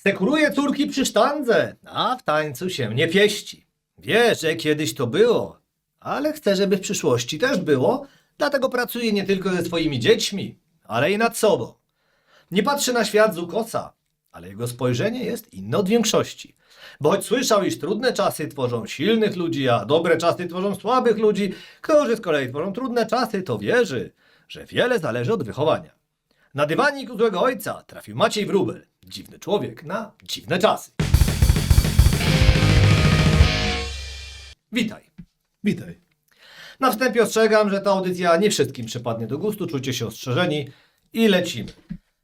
Sekuruje córki przy sztandze, a w tańcu się nie pieści. Wie, że kiedyś to było, ale chce, żeby w przyszłości też było, dlatego pracuje nie tylko ze swoimi dziećmi, ale i nad sobą. Nie patrzy na świat z ukosa, ale jego spojrzenie jest inne od większości. Bo choć słyszał, iż trudne czasy tworzą silnych ludzi, a dobre czasy tworzą słabych ludzi, którzy z kolei tworzą trudne czasy, to wierzy, że wiele zależy od wychowania. Na dywanik u złego ojca trafił Maciej Wróbel, dziwny człowiek na dziwne czasy. Witaj. Witaj. Na wstępie ostrzegam, że ta audycja nie wszystkim przypadnie do gustu, czujcie się ostrzeżeni i lecimy.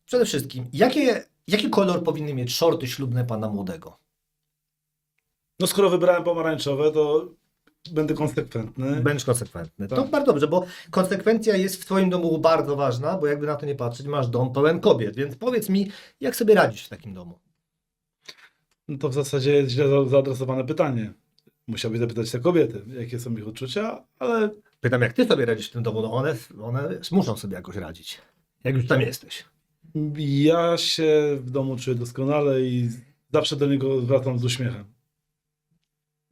Przede wszystkim, jaki kolor powinny mieć shorty ślubne pana młodego? No skoro wybrałem pomarańczowe, to będę konsekwentny. Będziesz konsekwentny. Tak. To bardzo dobrze, bo konsekwencja jest w twoim domu bardzo ważna, bo jakby na to nie patrzeć, masz dom pełen kobiet, więc powiedz mi, jak sobie radzisz w takim domu? No to w zasadzie jest źle zaadresowane pytanie. Musiałbyś zapytać te kobiety, jakie są ich odczucia, ale Pytam, jak ty sobie radzisz w tym domu? No one muszą sobie jakoś radzić, jak już tam jesteś. ja się w domu czuję doskonale i zawsze do niego wracam z uśmiechem.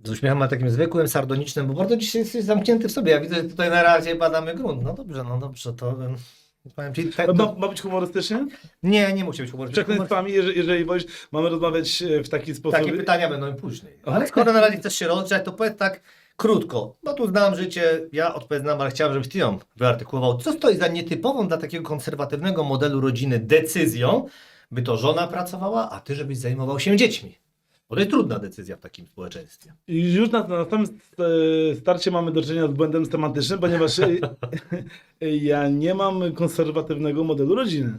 Z uśmiechem, ale takim zwykłym, sardonicznym, bo bardzo dzisiaj jesteś zamknięty w sobie. Ja widzę, że tutaj na razie badamy grunt. No dobrze, to powiem ci... Ma być humorystycznie? Nie musi być humorystyczny. Przekleństwami, jeżeli wolisz, mamy rozmawiać w taki sposób. Takie pytania będą później. Aha. Ale skoro na razie chcesz się rozgrzać, to powiedz tak krótko. Bo tu znam życie, ja odpowiedź znam, ale chciałem, żebyś ty ją wyartykułował. Co stoi za nietypową dla takiego konserwatywnego modelu rodziny decyzją, by to żona pracowała, a ty żebyś zajmował się dziećmi? Bo to jest trudna decyzja w takim społeczeństwie. I już na samym starcie mamy do czynienia z błędem semantycznym, ponieważ ja nie mam konserwatywnego modelu rodziny.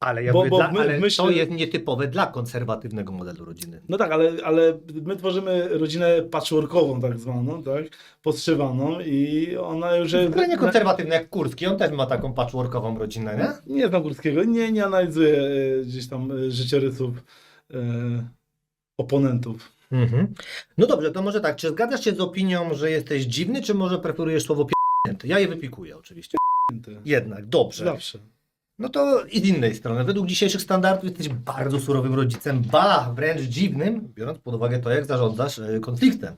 Ale, ja Bo- mówię, bo dla, my- ale myślę- to jest nietypowe dla konserwatywnego modelu rodziny. No tak, ale my tworzymy rodzinę patchworkową tak zwaną, tak? Podszywaną i ona już jest... Ale nie konserwatywny jak Kurski, on też ma taką patchworkową rodzinę, nie? Nie znam Górskiego, nie analizuję gdzieś tam życiorysów oponentów. Mhm. No dobrze, to może tak, czy zgadzasz się z opinią, że jesteś dziwny, czy może preferujesz słowo p***nięty? Ja je wypikuję oczywiście. Jednak, dobrze. Zawsze. No to i z innej strony, według dzisiejszych standardów jesteś bardzo surowym rodzicem, ba, wręcz dziwnym, biorąc pod uwagę to, jak zarządzasz konfliktem.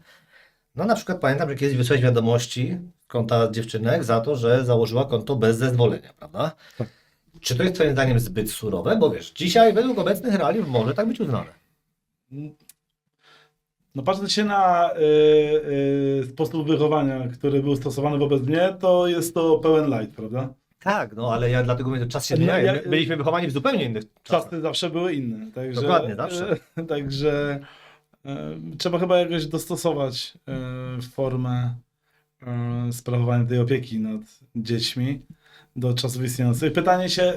No na przykład pamiętam, że kiedyś wysłałeś wiadomości z konta dziewczynek za to, że założyła konto bez zezwolenia, prawda? Tak. Czy to jest twoim zdaniem zbyt surowe? Bo wiesz, dzisiaj według obecnych realiów może tak być uznane. No patrząc się na sposób wychowania, który był stosowany wobec mnie, to jest to pełen light, prawda? Tak, no ale ja dlatego mówię, że czas się No, zmienia. ja- My byliśmy wychowani w zupełnie innych czasach. Czasy zawsze były inne. Także, Dokładnie, zawsze. Także trzeba chyba jakoś dostosować formę sprawowania tej opieki nad dziećmi do czasów istniejących. Pytanie się,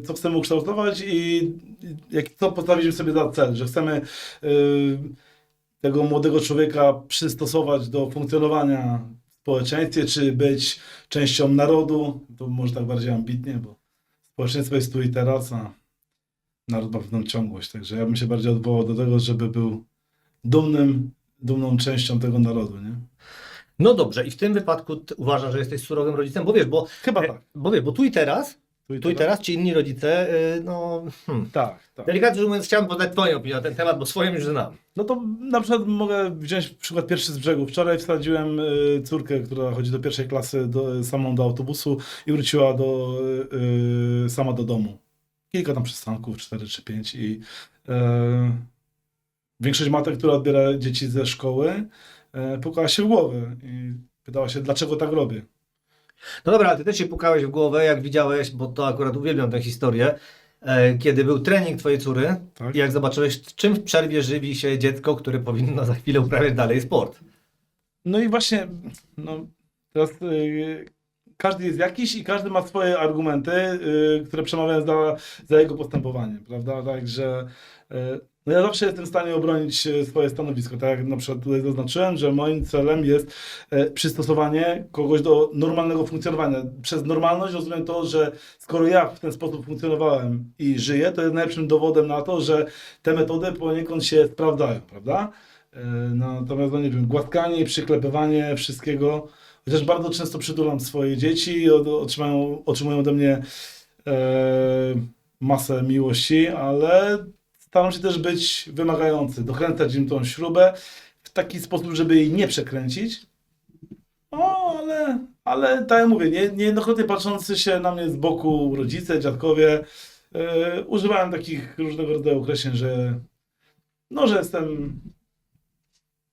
co chcemy ukształtować i co postawiliśmy sobie za cel, że chcemy tego młodego człowieka przystosować do funkcjonowania w społeczeństwie, czy być częścią narodu. To może tak bardziej ambitnie, bo społeczeństwo jest tu i teraz, a naród ma pewną ciągłość. Także ja bym się bardziej odwołał do tego, żeby był dumną częścią tego narodu, nie? No dobrze, i w tym wypadku uważasz, że jesteś surowym rodzicem, bo wiesz, Chyba tak. bo tu i teraz, ci inni rodzice, Tak. delikatnie rzecz mówiąc, chciałem poznać twoją opinię na ten temat, bo swoją już znam. No to na przykład mogę wziąć przykład pierwszy z brzegu. Wczoraj wsadziłem córkę, która chodzi do pierwszej klasy, samą do autobusu i wróciła sama do domu. Kilka tam przystanków, 4 czy 5 i większość matek, która odbiera dzieci ze szkoły, pukała się w głowę i pytała się, dlaczego tak robię. No dobra, ale ty też się pukałeś w głowę, jak widziałeś, bo to akurat uwielbiam tę historię, kiedy był trening twojej córy Tak? i jak zobaczyłeś, czym w przerwie żywi się dziecko, które powinno za chwilę uprawiać dalej sport. No i właśnie, no, teraz każdy jest jakiś i każdy ma swoje argumenty, które przemawiają za jego postępowanie, prawda? Także no ja zawsze jestem w stanie obronić swoje stanowisko, tak jak na przykład tutaj zaznaczyłem, że moim celem jest przystosowanie kogoś do normalnego funkcjonowania. Przez normalność rozumiem to, że skoro ja w ten sposób funkcjonowałem i żyję, to jest najlepszym dowodem na to, że te metody poniekąd się sprawdzają, prawda? Natomiast, no nie wiem, głaskanie i przyklepywanie wszystkiego, chociaż bardzo często przytulam swoje dzieci i otrzymują ode mnie masę miłości, ale staram się też być wymagający, dokręcać im tą śrubę w taki sposób, żeby jej nie przekręcić. O, ale tak jak mówię, niejednokrotnie patrzący się na mnie z boku rodzice, dziadkowie, używałem takich różnego rodzaju określeń, że jestem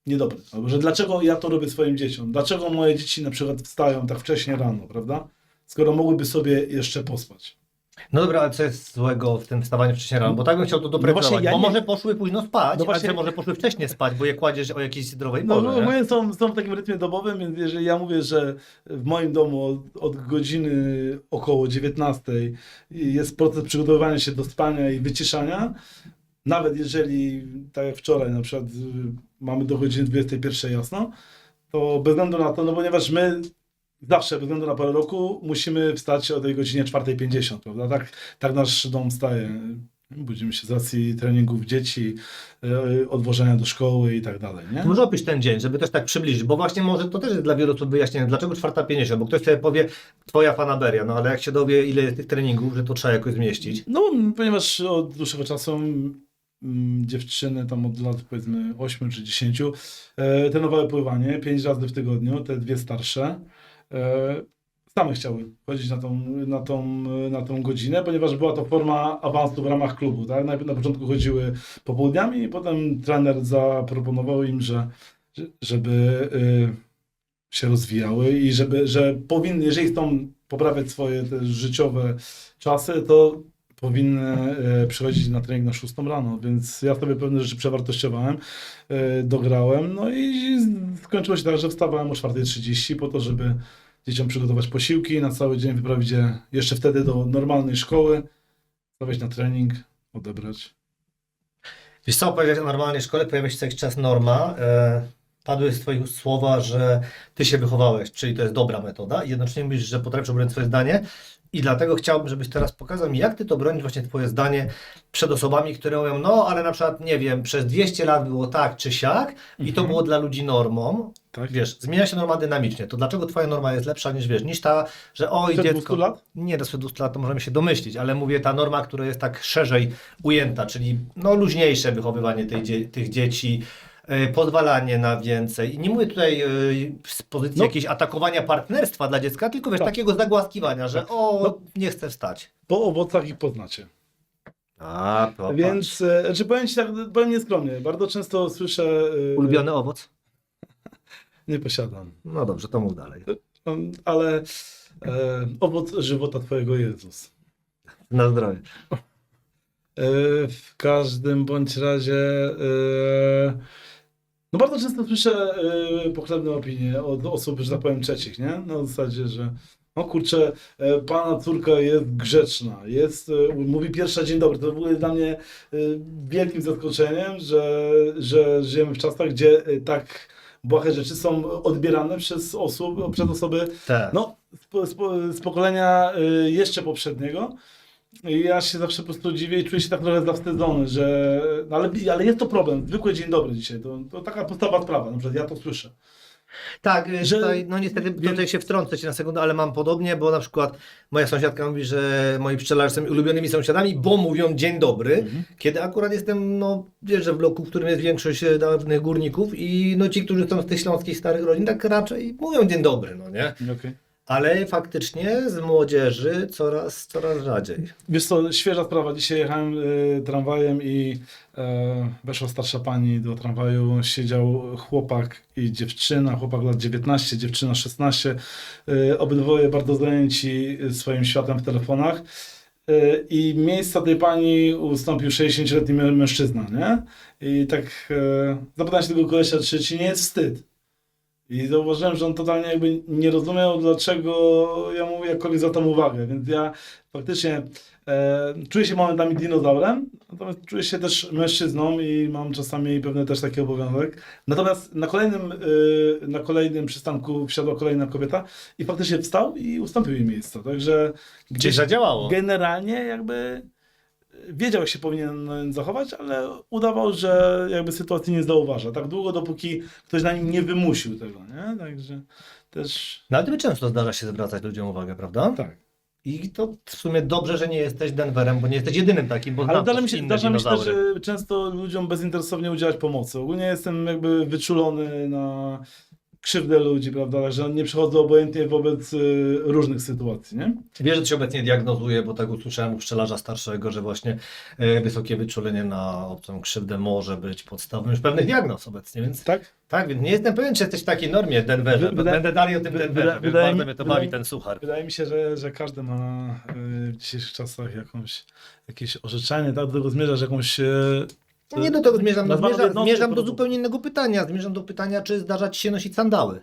niedobry. Albo że dlaczego ja to robię swoim dzieciom? Dlaczego moje dzieci na przykład wstają tak wcześnie rano, prawda? Skoro mogłyby sobie jeszcze pospać. No dobra, ale co jest złego w tym wstawaniu wcześniej rano? Bo tak bym chciał to doprecyzować, właśnie ja bo nie- może poszły późno spać, No właśnie- ale może poszły wcześnie spać, bo je kładziesz o jakiejś zdrowej No, porze, nie? moje są w takim rytmie dobowym, więc jeżeli ja mówię, że w moim domu od godziny około 19 jest proces przygotowywania się do spania i wyciszania, nawet jeżeli, tak jak wczoraj na przykład mamy do godziny 21 jasno, to bez względu na to, no ponieważ my zawsze, bez względu na porę roku, musimy wstać o tej godzinie 4:50, prawda? Tak nasz dom staje. Budzimy się z racji treningów dzieci, odwożenia do szkoły i tak dalej, nie? Może opisz ten dzień, żeby też tak przybliżyć, bo właśnie może to też jest dla wielu osób wyjaśnienie, dlaczego 4:50, bo ktoś sobie powie, twoja fanaberia, no ale jak się dowie, ile jest tych treningów, że to trzeba jakoś zmieścić. No, ponieważ od dłuższego czasu dziewczyny tam od lat powiedzmy 8 czy 10 trenowały pływanie 5 razy w tygodniu, te dwie starsze. Same chciały chodzić na tą godzinę, ponieważ była to forma awansu w ramach klubu. Tak? Najpierw na początku chodziły popołudniami i potem trener zaproponował im, żeby się rozwijały i że powinny, jeżeli chcą poprawiać swoje te życiowe czasy, to powinny przychodzić na trening na 6 rano, więc ja sobie pewne rzeczy przewartościowałem, dograłem, no i skończyło się tak, że wstawałem o 4:30 po to, żeby dzieciom przygotować posiłki, na cały dzień wyprawić je jeszcze wtedy do normalnej szkoły, stawiać na trening, odebrać. Wiesz co, powiedziałeś o normalnej szkole, pojawia się co jakiś czas norma, padły z twoich słowa, że ty się wychowałeś, czyli to jest dobra metoda i jednocześnie mówisz, że potrafisz obronić swoje zdanie i dlatego chciałbym, żebyś teraz pokazał mi, jak ty to bronisz właśnie twoje zdanie przed osobami, które mówią, no ale na przykład, nie wiem, przez 200 lat było tak czy siak i to było dla ludzi normą. Tak? Wiesz, zmienia się norma dynamicznie, to dlaczego twoja norma jest lepsza niż wiesz, niż ta, że oj Przed dziecko... 200 lat? Nie, do 200 lat to możemy się domyślić, ale mówię ta norma, która jest tak szerzej ujęta, czyli no luźniejsze wychowywanie tych dzieci, pozwalanie na więcej. I nie mówię tutaj z pozycji No. jakiegoś atakowania partnerstwa dla dziecka, tylko wiesz, Tak. takiego zagłaskiwania, że nie chcę wstać. Po owocach ich poznacie. A, to Więc, czy powiem ci tak, powiem nieskromnie, bardzo często słyszę... ulubiony owoc? Nie posiadam. No dobrze, to mów dalej. Ale owoc żywota Twojego Jezus. Na zdrowie. W każdym bądź razie no bardzo często słyszę pochlebne opinie od osób, że tak powiem, trzecich, nie? Na zasadzie, że no kurczę, pana córka jest grzeczna, mówi pierwsza dzień dobry. To w ogóle dla mnie wielkim zaskoczeniem, że żyjemy w czasach, gdzie tak błahe rzeczy są odbierane przez osoby Tak. no, z pokolenia jeszcze poprzedniego. I ja się zawsze po prostu dziwię i czuję się tak trochę zawstydzony, że... No ale jest to problem. Zwykły dzień dobry dzisiaj. To taka podstawowa sprawa. Na przykład ja to słyszę. Tak, Że- tutaj, no niestety tutaj się wtrącę ci na sekundę, ale mam podobnie, bo na przykład moja sąsiadka mówi, że moi pszczelarze są ulubionymi sąsiadami, bo mówią dzień dobry, kiedy akurat jestem, no wiesz, że w bloku, w którym jest większość dawnych górników i no ci, którzy są z tych śląskich starych rodzin, tak raczej mówią dzień dobry, no nie? Okay. Ale faktycznie z młodzieży coraz rzadziej. Wiesz co, świeża sprawa. Dzisiaj jechałem tramwajem i weszła starsza pani do tramwaju. Siedział chłopak i dziewczyna. Chłopak lat 19, dziewczyna 16. Obydwoje bardzo zajęci swoim światem w telefonach. I miejsca tej pani ustąpił 60-letni mężczyzna, nie? I tak zapytałem się tego kolesia, czy ci nie jest wstyd? I zauważyłem, że on totalnie jakby nie rozumiał, dlaczego ja mu jakkolwiek zwracam uwagę, więc ja faktycznie czuję się momentami dinozaurem, natomiast czuję się też mężczyzną i mam czasami pewne też taki obowiązek. Natomiast na kolejnym przystanku wsiadła kolejna kobieta i faktycznie wstał i ustąpił jej miejsca, także Gdzieś zadziałało. generalnie jakby wiedział, jak się powinien zachować, ale udawał, że jakby sytuacji nie zauważa. Tak długo, dopóki ktoś na nim nie wymusił tego, nie? Także też... No ale tobie często zdarza się zwracać ludziom uwagę, prawda? Tak. I to w sumie dobrze, że nie jesteś Denverem, bo nie jesteś jedynym takim, bo Ale znam zdarza też mi inne się też dinozaury. często ludziom bezinteresownie udzielać pomocy. Ogólnie jestem jakby wyczulony na krzywdę ludzi, prawda, także nie przechodzę obojętnie wobec różnych sytuacji, nie? Wiesz, że się obecnie diagnozuje, bo tak usłyszałem u pszczelarza starszego, że właśnie wysokie wyczulenie na obcą krzywdę może być podstawą już pewnych diagnoz obecnie, więc Tak? tak, więc nie jestem pewien, czy jesteś w takiej normie w Denverze. Będę dalej o tym Denverze, więc bardzo mnie to bawi ten suchar. Wydaje mi się, że każdy ma w dzisiejszych czasach jakieś orzeczenie, tak? Do tego zmierzasz jakąś... Nie do tego zmierzam, nazwaną jednostkę zmierzam do produktu. zupełnie innego pytania. Zmierzam do pytania, czy zdarza ci się nosić sandały.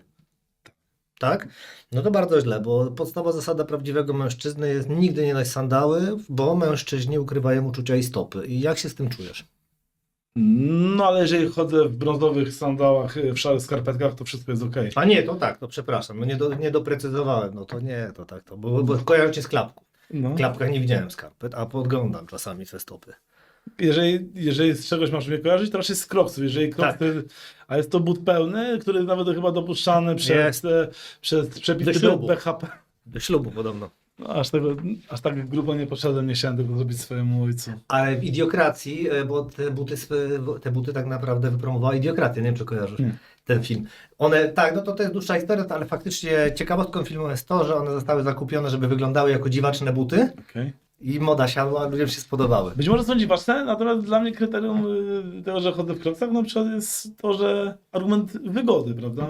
Tak? No to bardzo źle, bo podstawowa zasada prawdziwego mężczyzny jest nigdy nie noś sandały, bo mężczyźni ukrywają uczucia i stopy. I jak się z tym czujesz? No ale jeżeli chodzę w brązowych sandałach, w szarych skarpetkach, to wszystko jest okej. A nie, to tak, to przepraszam, no nie doprecyzowałem, no to nie, to tak, to bo kojarzę cię z klapką. No. W klapkach nie widziałem skarpet, a podglądam czasami te stopy. Jeżeli z czegoś masz mnie kojarzyć, to raczej z kroksów. Jeżeli Tak. kroksy, a jest to but pełny, który jest nawet chyba dopuszczany Jest. przez Do przepisy ślubu. BHP. Do ślubu podobno. No, aż tak grubo nie poszedłem, nie chciałem tego zrobić swojemu ojcu. Ale w Idiokracji, bo te buty tak naprawdę wypromowała Idiokrację, nie wiem czy kojarzysz Nie. ten film. One, tak, no to jest dłuższa historia, ale faktycznie ciekawostką filmu jest to, że one zostały zakupione, żeby wyglądały jako dziwaczne buty Okay. i moda siadła, ludziom się spodobały. Być może są dziwaczne, natomiast dla mnie kryterium tego, że chodzę w kroksach, na przykład jest to, że argument wygody, prawda?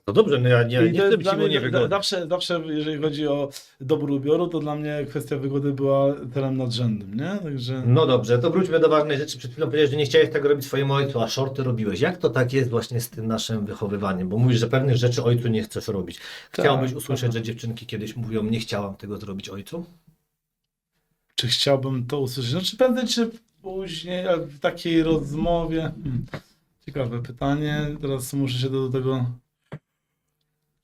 No dobrze, no ja I nie to jest chcę być dla siłą mnie, niewygody. zawsze, jeżeli chodzi o dobór ubioru, to dla mnie kwestia wygody była celem nadrzędnym, nie? Także... No dobrze, to wróćmy do ważnej rzeczy. Przed chwilą powiedziałeś, że nie chciałeś tego robić swojemu ojcu, a shorty robiłeś. Jak to tak jest właśnie z tym naszym wychowywaniem? Bo mówisz, że pewnych rzeczy ojcu nie chcesz robić. Chciałbyś Tak, usłyszeć, tak. że dziewczynki kiedyś mówią, nie chciałam tego zrobić ojcu? Czy chciałbym to usłyszeć? Znaczy prędzej czy później, ale w takiej rozmowie... Ciekawe pytanie, teraz muszę się do tego...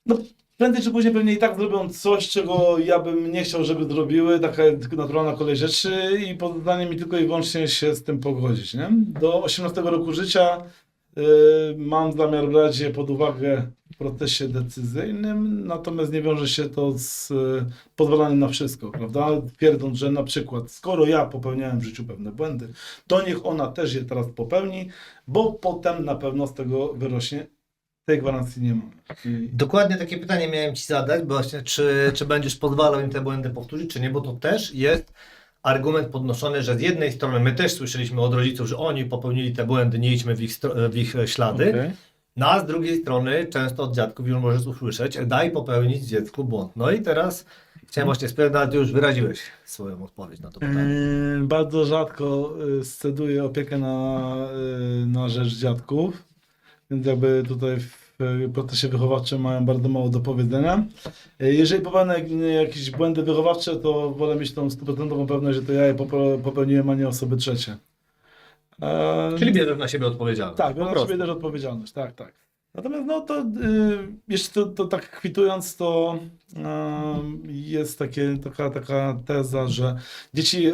No, prędzej czy później pewnie i tak zrobią coś, czego ja bym nie chciał, żeby zrobiły, taka naturalna kolej rzeczy i pozostanie mi tylko i wyłącznie się z tym pogodzić, nie? Do 18 roku życia mam zamiar brać je pod uwagę w procesie decyzyjnym, natomiast nie wiąże się to z pozwalaniem na wszystko, prawda? Twierdząc, że na przykład skoro ja popełniałem w życiu pewne błędy, to niech ona też je teraz popełni, bo potem na pewno z tego wyrośnie. Tej gwarancji nie mam. Dokładnie takie pytanie miałem Ci zadać, bo właśnie czy będziesz pozwalał im te błędy powtórzyć, czy nie, bo to też jest argument podnoszony, że z jednej strony my też słyszeliśmy od rodziców, że oni popełnili te błędy, nie idźmy w ich ślady, Okej. no a z drugiej strony często od dziadków już możesz usłyszeć, daj popełnić dziecku błąd. No i teraz chciałem właśnie spytać, ale Ty już wyraziłeś swoją odpowiedź na to pytanie. Bardzo rzadko sceduję opiekę na rzecz dziadków, więc jakby tutaj w procesie wychowawczym mają bardzo mało do powiedzenia. Jeżeli popełnię jakieś błędy wychowawcze, to wolę mieć tą 100% pewność, że to ja je popełniłem, a nie osoby trzecie. Czyli bierzesz na siebie odpowiedzialność. Tak, po biorę na prostu. siebie też odpowiedzialność, tak, tak. Natomiast no to jeszcze to tak kwitując, to jest taka teza, że dzieci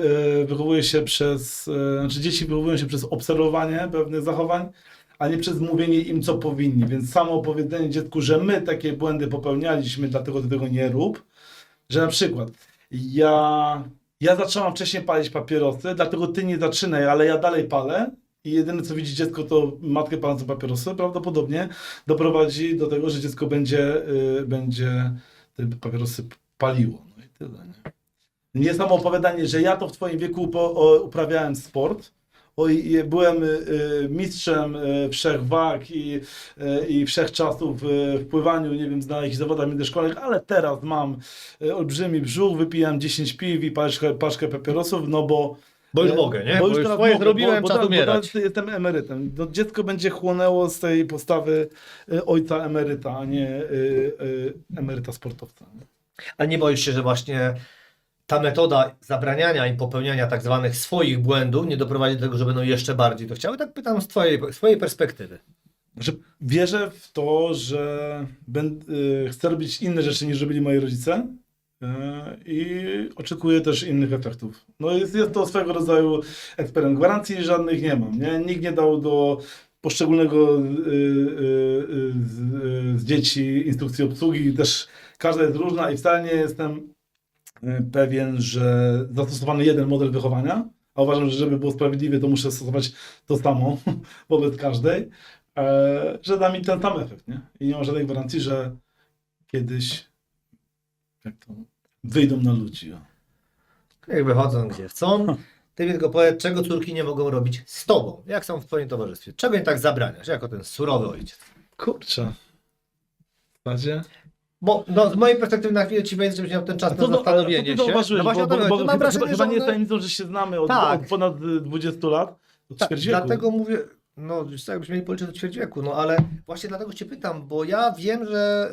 dzieci wychowują się przez obserwowanie pewnych zachowań, a nie przez mówienie im, co powinni. Więc samo opowiedzenie dziecku, że my takie błędy popełnialiśmy, dlatego ty tego nie rób, że na przykład ja zaczęłam wcześniej palić papierosy, dlatego ty nie zaczynaj, ale ja dalej palę. I jedyne co widzi dziecko to matkę palącą papierosy, prawdopodobnie doprowadzi do tego, że dziecko będzie te papierosy paliło. No i tyle. Nie samo opowiadanie, że ja to w twoim wieku uprawiałem sport, byłem mistrzem wszechwag i wszechczasów w pływaniu, nie wiem, na jakichś zawodach międzyszkolnych, ale teraz mam olbrzymi brzuch, wypijam 10 piw i paczkę papierosów, no bo Bo już mogę, nie? Bo już teraz swoje mogę, zrobiłem, bo czas teraz umierać. jestem emerytem. No, dziecko będzie chłonęło z tej postawy ojca emeryta, a nie emeryta sportowca. A nie boisz się, że właśnie ta metoda zabraniania im popełniania tak zwanych swoich błędów nie doprowadzi do tego, że będą jeszcze bardziej to chciały? Tak pytam z twojej perspektywy. Że wierzę w to, że chcę robić inne rzeczy niż robili moi rodzice i oczekuję też innych efektów. No jest to swego rodzaju eksperyment. Gwarancji żadnych nie mam. Nie? Nikt nie dał do poszczególnego z dzieci instrukcji obsługi. Też każda jest różna i wcale nie jestem pewien, że zastosowany jeden model wychowania, a uważam, że żeby było sprawiedliwie, to muszę stosować to samo wobec każdej, że da mi ten sam efekt, nie? I nie ma żadnej gwarancji, że kiedyś jak to, wyjdą na ludzi. O. Jak wychodzą gdzie chcą. Ty mi tylko powiedz, czego córki nie mogą robić z tobą, jak są w twoim towarzystwie. Czego im tak zabraniasz, jako ten surowy ojciec. Kurczę. W zasadzie? Bo no, z mojej perspektywy na chwilę ci wejdę, żebyś miał ten czas na zastanowienie to się. zauważyłeś, No właśnie o to chodzi. bo Mam chyba wrażenie, chyba że nie jest one... tajemnicą, że się znamy Tak. od ponad 20 lat, od Tak, ćwierć wieku. dlatego mówię, no wiesz co, jakbyśmy mieli policzyć do ćwierć wieku, no ale właśnie dlatego cię pytam, bo ja wiem, że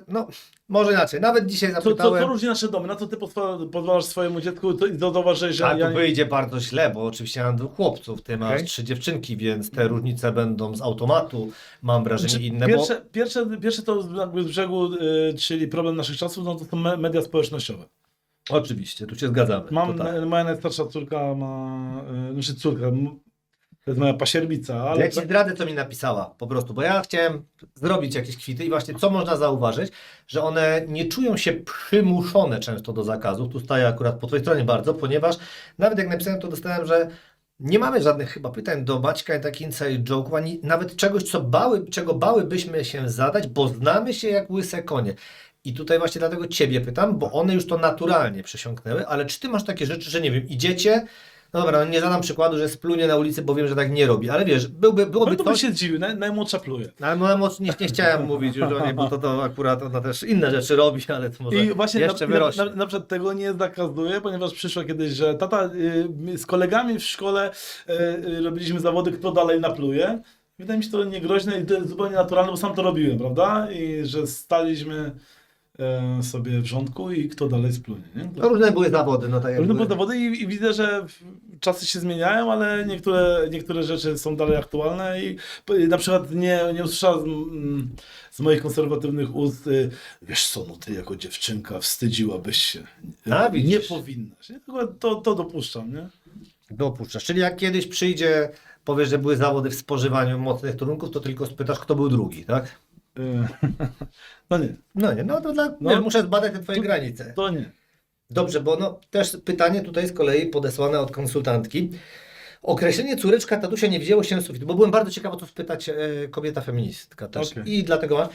no może inaczej, nawet dzisiaj Co zapytałem, różni nasze domy? Na co ty pozwalasz swojemu dziecku i zauważyłeś, że a ja to wyjdzie bardzo źle, bo oczywiście mam 2 chłopców, ty masz Okej. 3 dziewczynki, więc te różnice będą z automatu, mam wrażenie Znaczy, inne, pierwsze to jakby z brzegu, czyli problem naszych czasów, no to są media społecznościowe. bo oczywiście, tu się zgadzamy. to tak. Moja najstarsza córka ma, znaczy córka, to jest moja pasierbica, ale Ja ci zdradzę, co mi napisała po prostu, bo ja chciałem zrobić jakieś kwity i właśnie co można zauważyć, że one nie czują się przymuszone często do zakazów, tu staję akurat po twojej stronie bardzo, ponieważ nawet jak napisałem, to dostałem, że nie mamy żadnych chyba pytań do Maćka i takich inside joke'ów, ani nawet czegoś, czego bałybyśmy się zadać, bo znamy się jak łyse konie. I tutaj właśnie dlatego ciebie pytam, bo one już to naturalnie przesiąknęły, ale czy ty masz takie rzeczy, że nie wiem, idziecie, no dobra, no nie zadam przykładu, że splunie na ulicy, bo wiem, że tak nie robi, ale wiesz, byłoby to by coś... się zdziwił, najmłodsza pluje. Ale moja nie chciałem mówić już o niej, bo to akurat ona też inne rzeczy robi, ale to może I właśnie jeszcze wyrośnie. na przykład tego nie zakazuję, ponieważ przyszło kiedyś, że tata z kolegami w szkole robiliśmy zawody, kto dalej napluje. Wydaje mi się to niegroźne i to jest zupełnie naturalne, bo sam to robiłem, prawda? I że staliśmy sobie w rządku i kto dalej splunie, nie? No, różne były zawody, no tak jak Różne były. były zawody i widzę, że czasy się zmieniają, ale niektóre rzeczy są dalej aktualne i na przykład nie usłyszałem z moich konserwatywnych ust, wiesz co, no ty jako dziewczynka wstydziłabyś się. A, Nie widzisz. powinnaś. Nie? To dopuszczam, nie? Dopuszczasz. Czyli jak kiedyś przyjdzie, powiesz, że były zawody w spożywaniu mocnych trunków, to tylko spytasz, kto był drugi, tak? No nie, No nie, no to No, wiesz, muszę zbadać te twoje to- granice. to nie. Dobrze, bo no też pytanie tutaj z kolei podesłane od konsultantki. Określenie córeczka tatusia nie wzięło się z sufitu, bo byłem bardzo ciekaw o to spytać kobieta feministka też. Okej. I dlatego masz.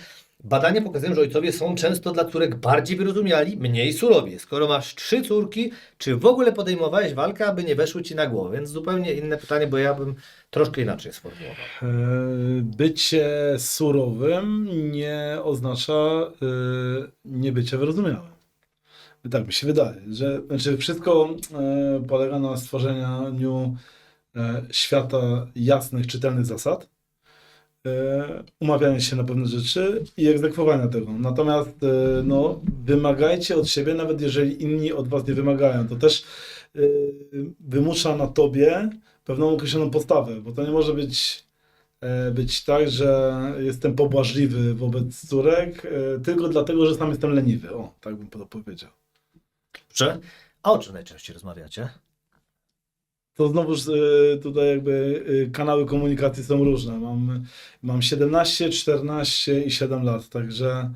Badania pokazują, że ojcowie są często dla córek bardziej wyrozumiali, mniej surowi. Skoro masz 3 córki, czy w ogóle podejmowałeś walkę, aby nie weszły ci na głowę? Więc zupełnie inne pytanie, bo ja bym troszkę inaczej sformułował. Bycie surowym nie oznacza nie bycie wyrozumiałym. Tak mi się wydaje, że znaczy wszystko polega na stworzeniu świata jasnych, czytelnych zasad, umawiania się na pewne rzeczy i egzekwowania tego. Natomiast no, wymagajcie od siebie, nawet jeżeli inni od was nie wymagają. To też wymusza na tobie pewną określoną postawę, bo to nie może być tak, że jestem pobłażliwy wobec córek tylko dlatego, że sam jestem leniwy. O, tak bym to powiedział. Dobrze. A o czym najczęściej rozmawiacie? To znowuż tutaj jakby kanały komunikacji są różne. Mam 17, 14 i 7 lat, także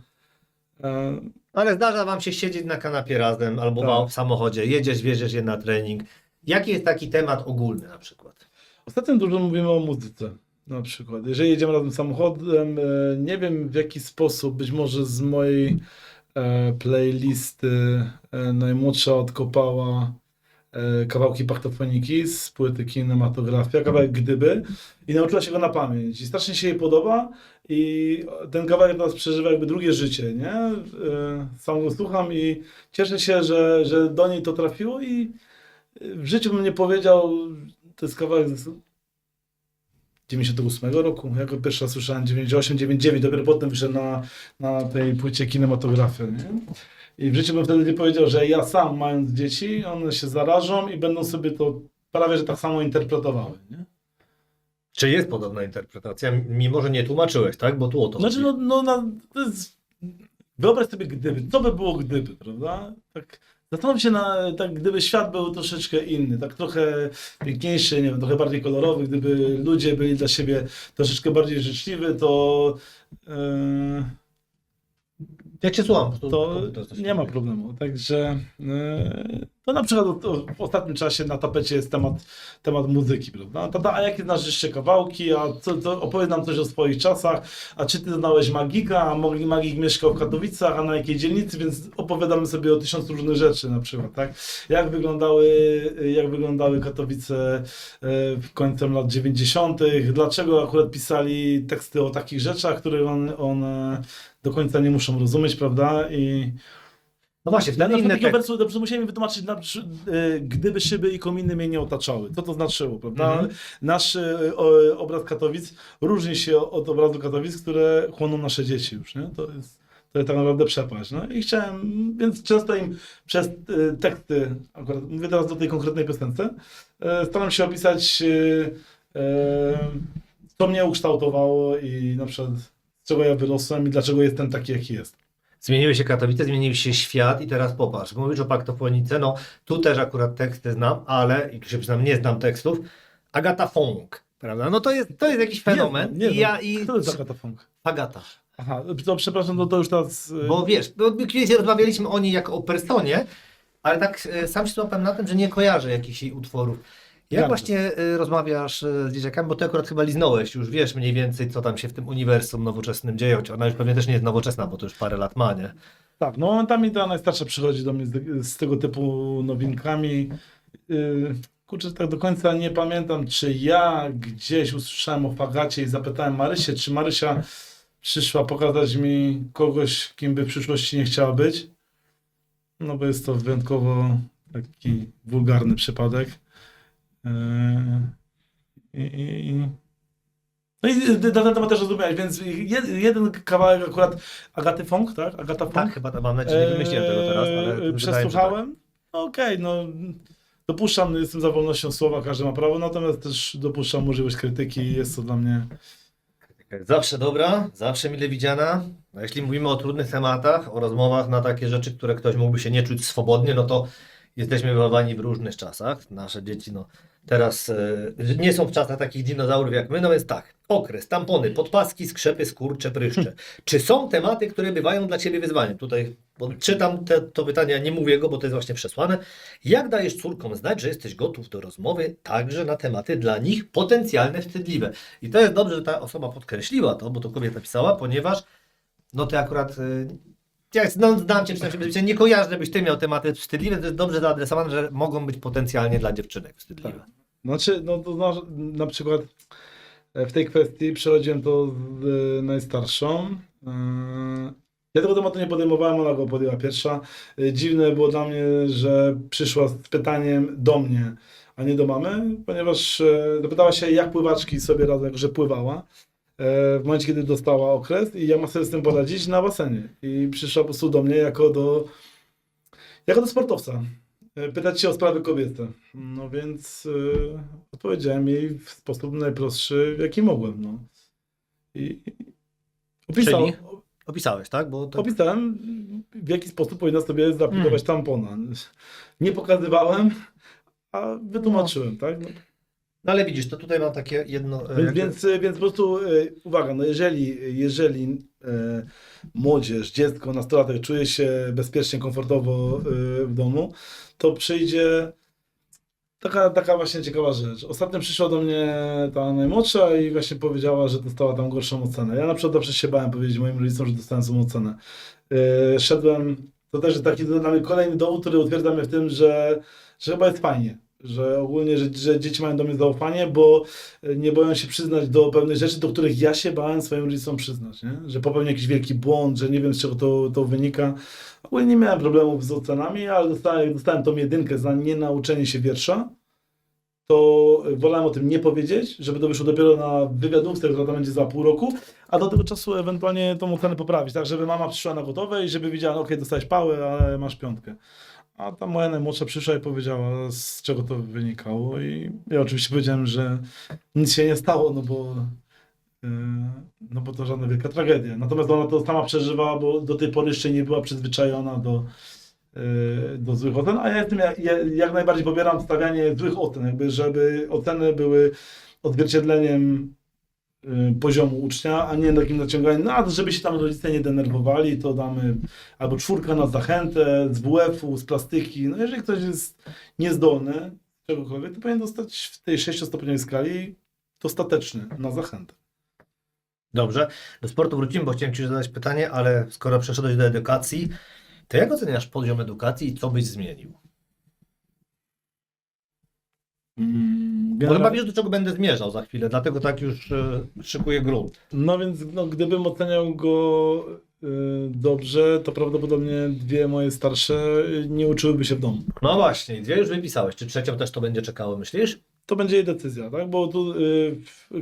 Ale zdarza wam się siedzieć na kanapie razem albo Tak. w samochodzie, jedziesz, wieziesz je na trening. Jaki jest taki temat ogólny na przykład? ostatnio dużo mówimy o muzyce. Na przykład, jeżeli jedziemy razem samochodem, nie wiem w jaki sposób, być może z mojej playlisty najmłodsza odkopała kawałki Pachtofoniki z płyty Kinematografia, kawałek Gdyby i nauczyła się go na pamięć i strasznie się jej podoba i ten kawałek teraz przeżywa jakby drugie życie, nie? Sam go słucham i cieszę się, że do niej to trafiło i w życiu bym nie powiedział, to jest kawałek z 98 roku, jako pierwszy raz słyszałem 98, 99, dopiero potem wyszedł na tej płycie Kinematografia, nie? I w życiu bym wtedy nie powiedział, że ja sam mając dzieci, one się zarażą i będą sobie to prawie, że tak samo interpretowały, nie? Czy jest podobna interpretacja, mimo że nie tłumaczyłeś, tak? Bo tu o to Znaczy, chodzi. to jest... Wyobraź sobie gdyby, co by było gdyby, prawda? Tak, zastanów się tak gdyby świat był troszeczkę inny, tak trochę piękniejszy, nie wiem, trochę bardziej kolorowy, gdyby ludzie byli dla siebie troszeczkę bardziej życzliwi, to Ja cię słucham. to nie ma problemu. Także to na przykład w ostatnim czasie na tapecie jest temat muzyki, prawda? Tata, a jakie znasz jeszcze kawałki, a opowiedz nam coś o swoich czasach, a czy ty znałeś Magika, a Magik mieszkał w Katowicach, a na jakiej dzielnicy, więc opowiadamy sobie o 1000 różnych rzeczy na przykład, tak? Jak wyglądały Katowice w końcem lat 90., dlaczego akurat pisali teksty o takich rzeczach, których one do końca nie muszą rozumieć, prawda? I No właśnie, na wtedy inne takiego teksty. wersu dobrze musiałem wytłumaczyć, gdyby szyby i kominy mnie nie otaczały. Co to znaczyło, prawda? Mhm. Nasz obraz Katowic różni się od obrazu Katowic, które chłoną nasze dzieci już, nie? To jest tak naprawdę przepaść. No i chciałem, więc często im przez teksty, akurat mówię teraz do tej konkretnej piosence, staram się opisać, co mnie ukształtowało i na przykład z czego ja wyrosłem i dlaczego jestem taki, jaki jest. Zmieniły się Katowice, zmienił się świat i teraz popatrz, mówisz o paktofonice, no tu też akurat teksty znam, ale, i się przyznam, nie znam tekstów, Agata Fong, prawda? No to jest jakiś fenomen. Nie I ja i Kto to jest Agata Fong? Agata. Aha, to przepraszam, to już teraz... Bo wiesz, no, kiedyś rozmawialiśmy o niej jako o personie, ale tak sam się złapałem na tym, że nie kojarzę jakichś jej utworów. Jak Jasne. właśnie rozmawiasz z dzieciakami, bo ty akurat chyba liznąłeś, już wiesz mniej więcej, co tam się w tym uniwersum nowoczesnym dzieje. Ona już pewnie też nie jest nowoczesna, bo to już parę lat ma, nie? Tak, no momentami ta najstarsza przychodzi do mnie z tego typu nowinkami. Kurczę, tak do końca nie pamiętam, czy ja gdzieś usłyszałem o Fagacie i zapytałem Marysię, czy Marysia przyszła pokazać mi kogoś, kim by w przyszłości nie chciała być. No bo jest to wyjątkowo taki wulgarny przypadek. No i na ten temat też rozumiałeś, więc jeden kawałek akurat Agaty Fong, tak? Agata Fong. Tak, chyba mam nadzieję, że nie wymyśliłem tego teraz, ale wydaje mi się, że tak. Przesłuchałem. No okej, no dopuszczam, jestem za wolnością słowa, każdy ma prawo, natomiast też dopuszczam możliwość krytyki i jest to dla mnie... Zawsze dobra, zawsze mile widziana. A jeśli mówimy o trudnych tematach, o rozmowach na takie rzeczy, które ktoś mógłby się nie czuć swobodnie, no to jesteśmy wychowani w różnych czasach. Nasze dzieci teraz nie są w czasach takich dinozaurów jak my, no więc tak. Okres, tampony, podpaski, skrzepy, skurcze, pryszcze. Czy są tematy, które bywają dla Ciebie wyzwaniem? Tutaj czytam to pytanie, nie mówię go, bo to jest właśnie przesłane. Jak dajesz córkom znać, że jesteś gotów do rozmowy także na tematy dla nich potencjalnie wstydliwe? I to jest dobrze, że ta osoba podkreśliła to, bo to kobieta pisała, ponieważ no ty akurat... Ja znam Cię, przynajmniej nie kojarzę, żebyś Ty miał tematy wstydliwe, to jest dobrze zaadresowane, że mogą być potencjalnie dla dziewczynek wstydliwe. Tak. Znaczy, no to na przykład w tej kwestii przechodziłem to z najstarszą. Ja tego tematu nie podejmowałem, ona go podjęła pierwsza. Dziwne było dla mnie, że przyszła z pytaniem do mnie, a nie do mamy, ponieważ dopytała się, jak pływaczki sobie radzą, że pływała. W momencie, kiedy dostała okres i jak ma sobie z tym poradzić na basenie. I przyszła po prostu do mnie jako do sportowca. Pytać się o sprawy kobiety. No więc odpowiedziałem jej w sposób najprostszy, w jaki mogłem. No. I Czyli? Opisałeś, tak? Bo to... opisałem, w jaki sposób powinna sobie zaaplikować tampona. Nie pokazywałem, a wytłumaczyłem, tak? No. No ale widzisz, to tutaj mam takie jedno... Więc po prostu uwaga, no jeżeli młodzież, dziecko, nastolatek czuje się bezpiecznie, komfortowo w domu, to przyjdzie taka właśnie ciekawa rzecz. Ostatnio przyszła do mnie ta najmłodsza i właśnie powiedziała, że dostała tam gorszą ocenę. Ja na przykład zawsze się bałem powiedzieć moim rodzicom, że dostałem złą ocenę. Szedłem, to też taki dla mnie kolejny dowód, który utwierdza mnie w tym, że chyba jest fajnie. Że ogólnie, że dzieci mają do mnie zaufanie, bo nie boją się przyznać do pewnych rzeczy, do których ja się bałem swoim rodzicom przyznać, nie? Że popełnię jakiś wielki błąd, że nie wiem, z czego to wynika. Ogólnie nie miałem problemów z ocenami, ale dostałem tą jedynkę za nienauczenie się wiersza, to wolałem o tym nie powiedzieć, żeby to wyszło dopiero na wywiadówce, która tam będzie za pół roku, a do tego czasu ewentualnie tą ocenę poprawić, tak, żeby mama przyszła na gotowe i żeby widziała, no okej, dostałeś pałę, ale masz 5. A ta moja najmłodsza przyszła i powiedziała, z czego to wynikało i ja oczywiście powiedziałem, że nic się nie stało, no bo to żadna wielka tragedia. Natomiast ona to sama przeżywała, bo do tej pory jeszcze nie była przyzwyczajona do złych ocen, a ja jak najbardziej pobieram stawianie złych ocen, jakby żeby oceny były odzwierciedleniem poziomu ucznia, a nie takim naciąganiem, no a żeby się tam rodzice nie denerwowali, to damy albo 4 na zachętę z WF-u, z plastyki. No jeżeli ktoś jest niezdolny, czegokolwiek, to powinien dostać w tej 6-stopniowej skali dostateczny na zachętę. Dobrze, do sportu wrócimy, bo chciałem Ci zadać pytanie, ale skoro przeszedłeś do edukacji, to jak oceniasz poziom edukacji i co byś zmienił? Bo chyba wiesz, do czego będę zmierzał za chwilę, dlatego tak już szykuję grunt. No więc gdybym oceniał go dobrze, to prawdopodobnie 2 moje starsze nie uczyłyby się w domu. No właśnie, 2 już wypisałeś, czy 3 też to będzie czekało, myślisz? To będzie jej decyzja, tak? Bo tu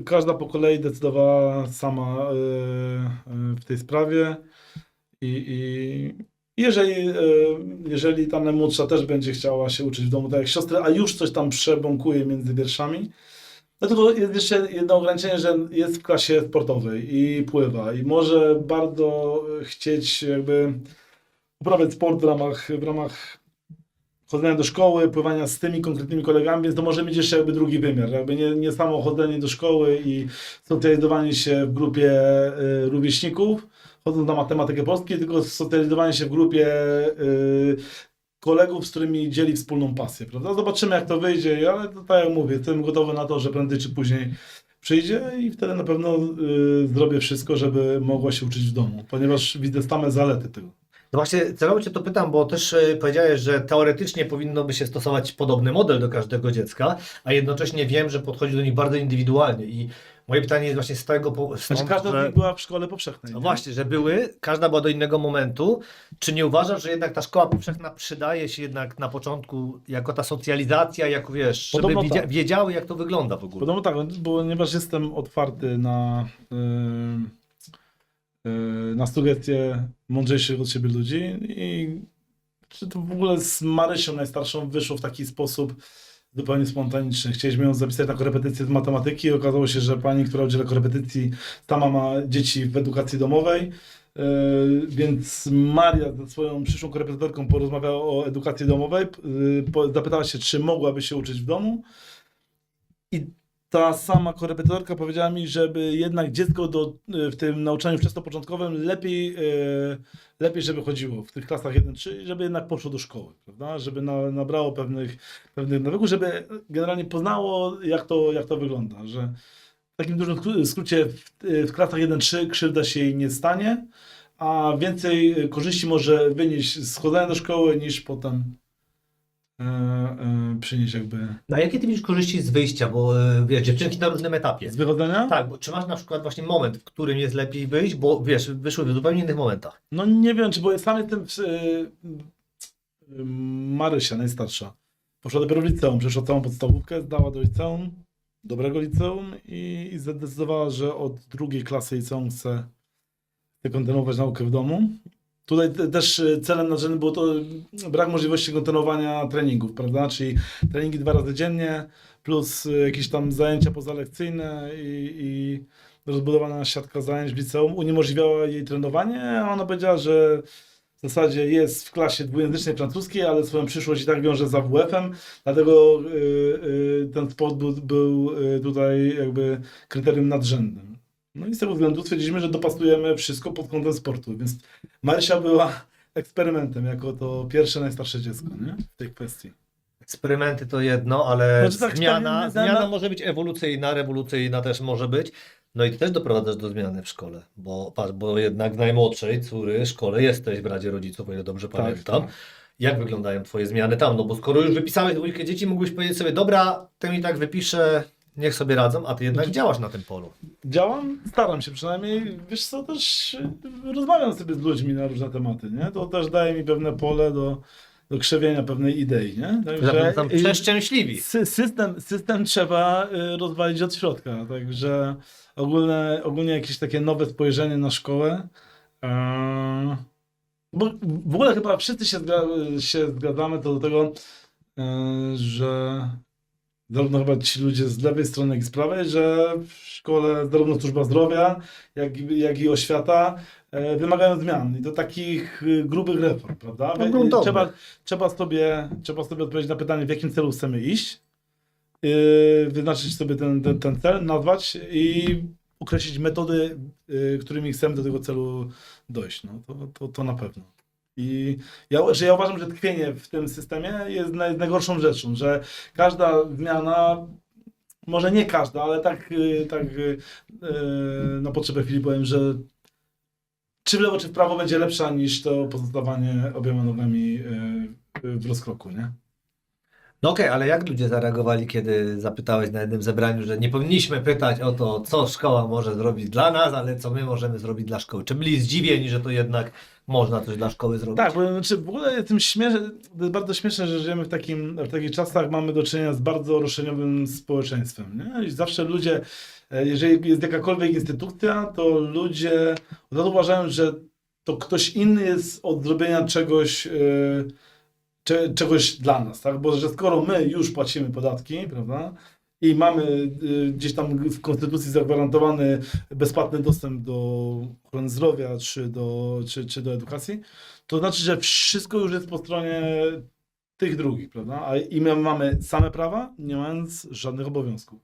każda po kolei decydowała sama w tej sprawie i jeżeli ta najmłodsza też będzie chciała się uczyć w domu, tak jak siostry, a już coś tam przebąkuje między wierszami, dlatego jest jeszcze jedno ograniczenie, że jest w klasie sportowej i pływa i może bardzo chcieć jakby uprawiać sport w ramach chodzenia do szkoły, pływania z tymi konkretnymi kolegami, więc to może mieć jeszcze jakby drugi wymiar. Jakby nie samo chodzenie do szkoły i socjalizowanie się w grupie rówieśników, chodząc na matematykę polską, tylko socjalizowanie się w grupie kolegów, z którymi dzieli wspólną pasję, prawda? Zobaczymy jak to wyjdzie, ale to, tak jak mówię, jestem gotowy na to, że prędzej czy później przyjdzie i wtedy na pewno zrobię wszystko, żeby mogła się uczyć w domu, ponieważ widzę same zalety tego. No właśnie, celowo Cię to pytam, bo też powiedziałeś, że teoretycznie powinno by się stosować podobny model do każdego dziecka, a jednocześnie wiem, że podchodzi do nich bardzo indywidualnie i moje pytanie jest właśnie z tego Znaczy stąd, każda z że... nich była w szkole powszechnej. No nie? właśnie, że były, każda była do innego momentu. Czy nie uważasz, że jednak ta szkoła powszechna przydaje się jednak na początku jako ta socjalizacja, jako wiesz, żeby Podobno tak. wiedziały jak to wygląda w ogóle? Podobno tak, ponieważ jestem otwarty na sugestie mądrzejszych od siebie ludzi i czy to w ogóle z Marysią najstarszą wyszło w taki sposób zupełnie spontaniczny. Chcieliśmy ją zapisać na korepetycję z matematyki i okazało się, że pani, która udziela korepetycji, sama ma dzieci w edukacji domowej, więc Maria ze swoją przyszłą korepetytorką porozmawiała o edukacji domowej, zapytała się, czy mogłaby się uczyć w domu i ta sama korepetytorka powiedziała mi, żeby jednak dziecko w tym nauczaniu wczesnopoczątkowym lepiej, żeby chodziło w tych klasach 1-3 i żeby jednak poszło do szkoły, prawda? Żeby nabrało pewnych nawyków, żeby generalnie poznało, jak to wygląda, że w takim dużym skrócie w klasach 1-3 krzywda się jej nie stanie, a więcej korzyści może wynieść z chodzenia do szkoły niż potem przynieść jakby... No a jakie ty widzisz korzyści z wyjścia, bo wiesz, dziewczynki na różnym etapie. Z wychodzenia? Tak, bo czy masz na przykład właśnie moment, w którym jest lepiej wyjść, bo wiesz, wyszły w zupełnie innych momentach. No nie wiem, czy bo sam jestem Marysia, najstarsza. Poszła dopiero w liceum, przeszła całą podstawówkę, zdała do liceum, dobrego liceum i zdecydowała, że od 2. klasy liceum chce kontynuować naukę w domu. Tutaj też celem nadrzędnym było to brak możliwości kontynuowania treningów, prawda? Czyli treningi 2 razy dziennie, plus jakieś tam zajęcia pozalekcyjne i rozbudowana siatka zajęć w liceum uniemożliwiała jej trenowanie, a ona powiedziała, że w zasadzie jest w klasie dwujęzycznej francuskiej, ale swoją przyszłość i tak wiąże z AWF-em, dlatego ten sport był tutaj jakby kryterium nadrzędnym. No i z tego względu stwierdziliśmy, że dopasujemy wszystko pod kątem sportu, więc Marysia była eksperymentem jako to pierwsze, najstarsze dziecko, nie? W tej kwestii. Eksperymenty to jedno, ale Znaczy tak, zmiana może być ewolucyjna, rewolucyjna też może być. No i ty też doprowadzasz do zmiany w szkole, bo patrz, bo jednak w najmłodszej córy szkole jesteś w Radzie Rodziców, o ile dobrze pamiętam. tak. Jak wyglądają twoje zmiany tam? No bo skoro już wypisałeś 2 dzieci, mógłbyś powiedzieć sobie, dobra, ten mi tak wypiszę, niech sobie radzą, a ty jednak działasz na tym polu. Działam, staram się przynajmniej, wiesz co, też rozmawiam sobie z ludźmi na różne tematy, nie? To też daje mi pewne pole do krzewienia pewnej idei, nie? Także tam przeszczęśliwi. System trzeba rozwalić od środka, także ogólnie jakieś takie nowe spojrzenie na szkołę. Bo w ogóle chyba wszyscy się zgadzamy to do tego, że zarówno chyba ci ludzie z lewej strony, jak i z prawej, że w szkole zarówno służba zdrowia, jak i oświata wymagają zmian i to takich grubych reform, prawda? No, gruntowych. Trzeba sobie odpowiedzieć na pytanie, w jakim celu chcemy iść, wyznaczyć sobie ten cel, nazwać i określić metody, którymi chcemy do tego celu dojść. No, to na pewno. I ja uważam, że tkwienie w tym systemie jest najgorszą rzeczą, że każda zmiana, może nie każda, ale tak na potrzebę chwili powiem, że czy w lewo, czy w prawo będzie lepsza niż to pozostawanie obiema nogami w rozkroku, nie? No okej, ale jak ludzie zareagowali, kiedy zapytałeś na jednym zebraniu, że nie powinniśmy pytać o to, co szkoła może zrobić dla nas, ale co my możemy zrobić dla szkoły? Czy byli zdziwieni, że to jednak można coś dla szkoły zrobić? Tak, bo znaczy w ogóle jest tym to jest bardzo śmieszne, że żyjemy w takich czasach, mamy do czynienia z bardzo roszczeniowym społeczeństwem, nie? I zawsze ludzie, jeżeli jest jakakolwiek instytucja, to ludzie od razu uważają, że to ktoś inny jest od zrobienia czegoś dla nas, tak? Bo że skoro my już płacimy podatki, prawda? I mamy gdzieś tam w Konstytucji zagwarantowany bezpłatny dostęp do ochrony zdrowia czy do edukacji, to znaczy, że wszystko już jest po stronie tych drugich, prawda? I my mamy same prawa, nie mając żadnych obowiązków.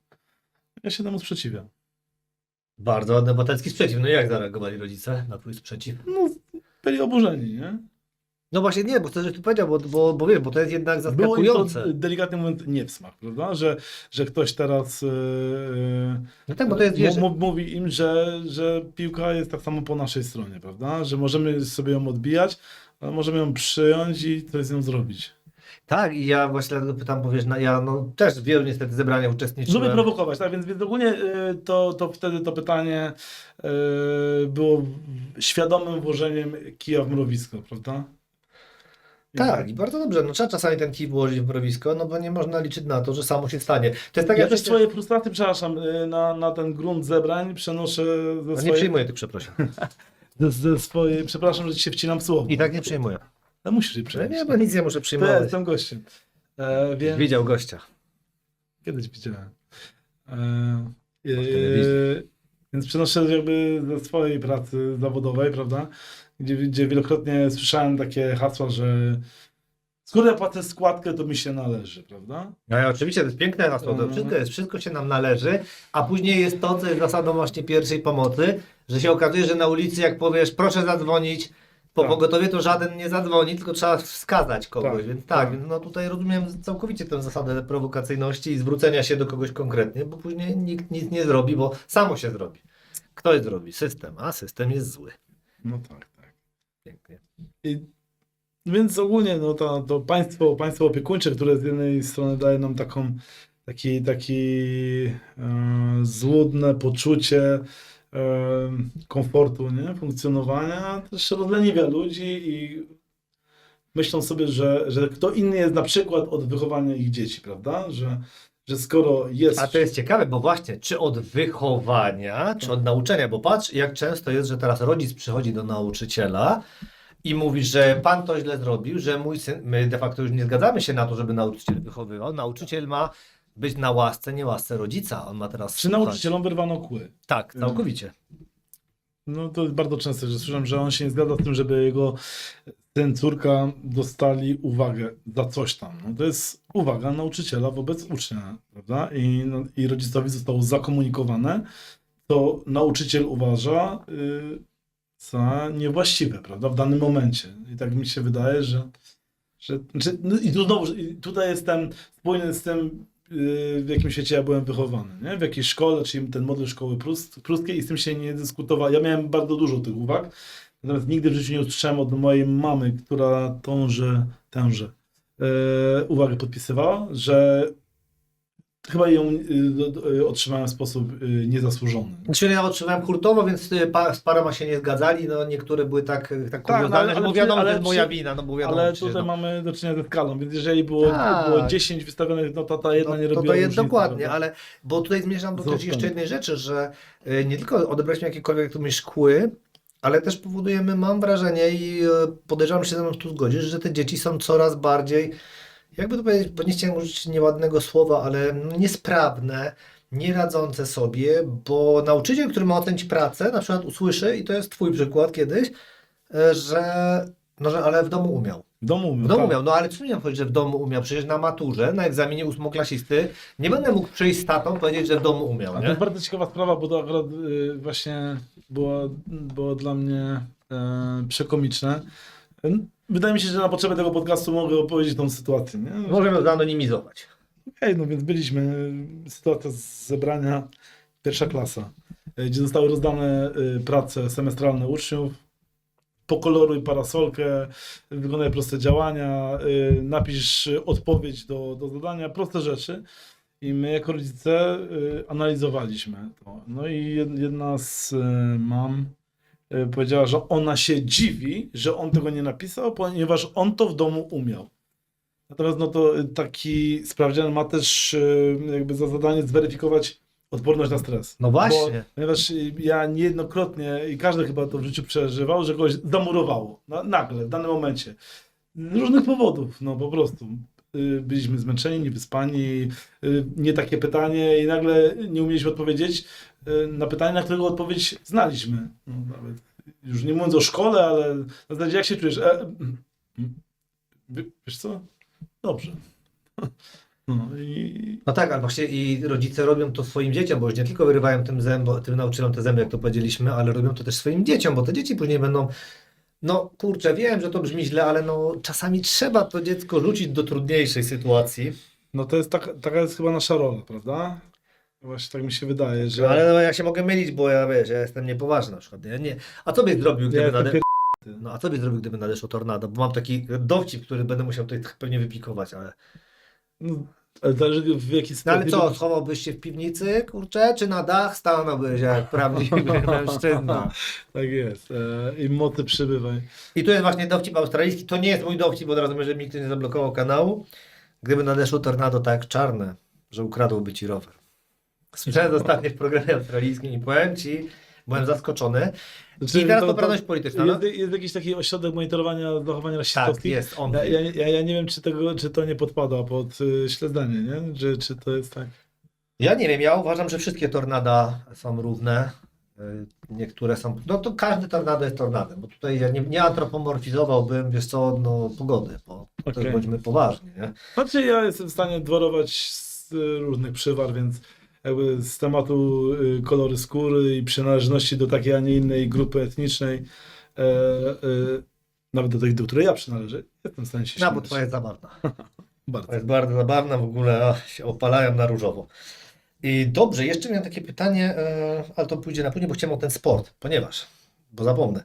Ja się temu sprzeciwiam. Bardzo ładny obywatelski sprzeciw. No jak zareagowali rodzice na twój sprzeciw? No, byli oburzeni, nie? No właśnie nie, bo chcę, żebyś tu powiedział, bo wiesz, bo to jest jednak Było im to, zaskakujące. delikatnie mówiąc, nie w smak, prawda? Że ktoś teraz No tak, bo to jest, wiesz, mówi im, że piłka jest tak samo po naszej stronie, prawda? Że możemy sobie ją odbijać, ale możemy ją przyjąć i coś z nią zrobić. tak i ja właśnie dlatego pytam, bo wiesz, ja też w wielu niestety zebraniach uczestniczyłem. Lubię prowokować, tak? Więc ogólnie to wtedy to pytanie było świadomym włożeniem kija w mrowisko, prawda? Tak, i bardzo dobrze. No trzeba czasami ten kij włożyć w mrowisko, no bo nie można liczyć na to, że samo się stanie. To jest tak Ja jak też przecież- swoje frustracje, przepraszam, na ten grunt zebrań przenoszę ze No nie swojej... przyjmuję tych przeprosin. Ze swojej, przepraszam, że ci się wcinam w słowo. I tak nie przyjmuję. No musisz je No przyjąć. nie, bo nic nie muszę To ja przyjmować. jestem gościem. Więc Widział gościa. kiedyś widziałem. telewizji. Więc przenoszę jakby ze swojej pracy zawodowej, prawda? Gdzie wielokrotnie słyszałem takie hasła, że skoro ja płacę składkę, to mi się należy, prawda? No i oczywiście to jest piękne hasło, to wszystko się nam należy, a później jest to, co jest zasadą właśnie pierwszej pomocy, że się okazuje, że na ulicy jak powiesz, proszę zadzwonić, po Tak. pogotowie to żaden nie zadzwoni, tylko trzeba wskazać kogoś, Tak, więc tak. no tutaj rozumiem całkowicie tę zasadę prowokacyjności i zwrócenia się do kogoś konkretnie, bo później nikt nic nie zrobi, bo samo się zrobi. Ktoś zrobi? System, a system jest zły. No tak, tak. Pięknie. Więc ogólnie no to państwo opiekuńcze, które z jednej strony daje nam takie złudne poczucie komfortu, nie? Funkcjonowania, też rozleniwia ludzi i myślą sobie, że kto inny jest na przykład od wychowania ich dzieci, prawda? Że skoro jest... A to jest ciekawe, bo właśnie, czy od wychowania, czy od nauczenia, bo patrz, jak często jest, że teraz rodzic przychodzi do nauczyciela i mówi, że pan to źle zrobił, że mój syn, my de facto już nie zgadzamy się na to, żeby nauczyciel wychowywał. Nauczyciel ma być na łasce, nie łasce rodzica. On ma teraz Czy słuchać. nauczycielom wyrwano kły? Tak, całkowicie. No to jest bardzo częste, że słyszałem, że on się nie zgadza z tym, żeby jego syn, córka dostali uwagę za coś tam. No to jest uwaga nauczyciela wobec ucznia, prawda? I rodzicowi zostało zakomunikowane, to nauczyciel uważa za niewłaściwe, prawda? W danym momencie. I tak mi się wydaje, że no i tu znowu, tutaj jestem spójny z tym, w jakim świecie ja byłem wychowany, nie? W jakiej szkole, czyli ten model szkoły pruskiej i z tym się nie dyskutowało. Ja miałem bardzo dużo tych uwag, natomiast nigdy w życiu nie usłyszałem od mojej mamy, która tęże uwagę podpisywała, że chyba ją otrzymałem w sposób niezasłużony. Znaczy ja otrzymałem hurtowo, więc z paroma się nie zgadzali, no niektóre były tak no, kuriozalne, że ale było wiadomo, ale że jest moja przy- wina, no bo wiadomo, Ale przecież, tutaj no. mamy do czynienia ze skalą, więc jeżeli było Tak. 10 wystawionych, no to ta jedna nie robiła To jest różnicy, dokładnie, prawda? ale bo tutaj zmierzam do też Zostań. jeszcze jednej rzeczy, że nie tylko odebraliśmy jakiekolwiek tu szkły, ale też powodujemy, mam wrażenie i podejrzewam, że się ze mną tu zgodzisz, że te dzieci są coraz bardziej, jakby to powiedzieć, bo nie chciałem użyć nieładnego słowa, ale niesprawne, nie radzące sobie, bo nauczyciel, który ma ocenić pracę, na przykład usłyszy, i to jest twój przykład kiedyś, że ale w domu umiał. W domu umiał. W domu tak. umiał, no ale czy miałem powiedzieć, że w domu umiał? Przecież na maturze, na egzaminie ósmoklasisty nie będę mógł przyjść z tatą powiedzieć, że w domu umiał, A to nie? jest bardzo ciekawa sprawa, bo to akurat właśnie było dla mnie przekomiczne. Wydaje mi się, że na potrzeby tego podcastu mogę opowiedzieć tą sytuację. Nie? Możemy zanonimizować. Okej, no więc byliśmy, sytuacja z zebrania, pierwsza klasa, gdzie zostały rozdane prace semestralne uczniów, pokoloruj parasolkę, wykonaj proste działania, napisz odpowiedź do zadania, proste rzeczy. I my jako rodzice analizowaliśmy to. No i jedna z mam powiedziała, że ona się dziwi, że on tego nie napisał, ponieważ on to w domu umiał. Natomiast no to taki sprawdzian ma też jakby za zadanie zweryfikować odporność na stres. No właśnie. Ponieważ ja niejednokrotnie i każdy chyba to w życiu przeżywał, że kogoś zamurowało. Nagle, w danym momencie. Z różnych powodów, no po prostu. Byliśmy zmęczeni, niewyspani, nie takie pytanie i nagle nie umieliśmy odpowiedzieć na pytanie, na którego odpowiedź znaliśmy. No, nawet już nie mówiąc o szkole, ale na zasadzie jak się czujesz? Wiesz co? Dobrze. No i No tak, ale właśnie i rodzice robią to swoim dzieciom, bo już nie tylko wyrywają tym nauczycielom te zęby, jak to powiedzieliśmy, ale robią to też swoim dzieciom, bo te dzieci później będą, no kurczę, wiem, że to brzmi źle, ale no czasami trzeba to dziecko rzucić do trudniejszej sytuacji. no to jest taka jest chyba nasza rola, prawda? Właśnie tak mi się wydaje, że... Ale no, ja się mogę mylić, bo ja wiesz, ja jestem niepoważny na przykład. Ja nie. A co byś zrobił, gdyby No a co byś zrobił, gdyby nadeszło tornado? Bo mam taki dowcip, który będę musiał tutaj pewnie wypikować, ale. No, ale zależy w jakiej No sytuacji... ale co, schowałbyś się w piwnicy, kurczę, czy na dach stanąłbyś jak prawdziwy mężczyzna? Tak jest. I mocy przybywaj. I tu jest właśnie dowcip australijski. To nie jest mój dowcip, bo od razu mówię, że nikt nie zablokował kanału. Gdyby nadeszło tornado tak jak czarne, że ukradłby ci rower. Słyszałem ostatnio w programie australijskim i powiem ci, byłem zaskoczony. Znaczy, I teraz poprawność polityczna. No? Jest jakiś taki ośrodek monitorowania zachowań Tak, rasistowskich. jest on. Ja nie wiem, czy to nie podpada pod śledzenie, nie? Czy to jest tak? Ja nie wiem, ja uważam, że wszystkie tornada są równe. Niektóre są. No to każdy tornado jest tornadem, bo tutaj ja nie antropomorfizowałbym, wiesz co, no pogody, bo to Okej. bądźmy poważni, nie? Znaczy ja jestem w stanie dworować z różnych przywar, więc jakby z tematu kolory skóry i przynależności do takiej, a nie innej grupy etnicznej, nawet do tej, do której ja przynależę, jestem w stanie się No, bo śmiać. twoja jest zabawna. Bardzo. To jest bardzo zabawna, w ogóle się opalają na różowo. I dobrze, jeszcze miałem takie pytanie, ale to pójdzie na później, bo chciałem o ten sport, ponieważ, bo zapomnę,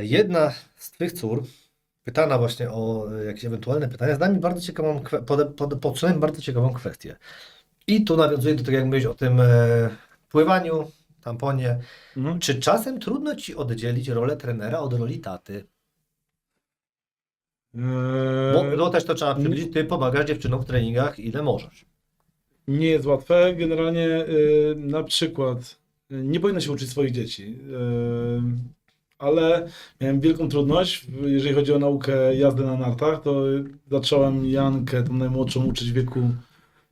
jedna z twych cór, pytana właśnie o jakieś ewentualne pytania, zadała mi bardzo ciekawą, podsunąłem bardzo ciekawą kwestię. I tu nawiązuję do tego, jak mówiłeś o tym pływaniu, tamponie. Mhm. Czy czasem trudno ci oddzielić rolę trenera od roli taty? Bo no, też to trzeba przybliżyć, ty pomagasz dziewczynom w treningach ile możesz. Nie jest łatwe. Generalnie na przykład nie powinno się uczyć swoich dzieci, ale miałem wielką trudność, jeżeli chodzi o naukę jazdy na nartach, to zacząłem Jankę, tą najmłodszą, uczyć w wieku,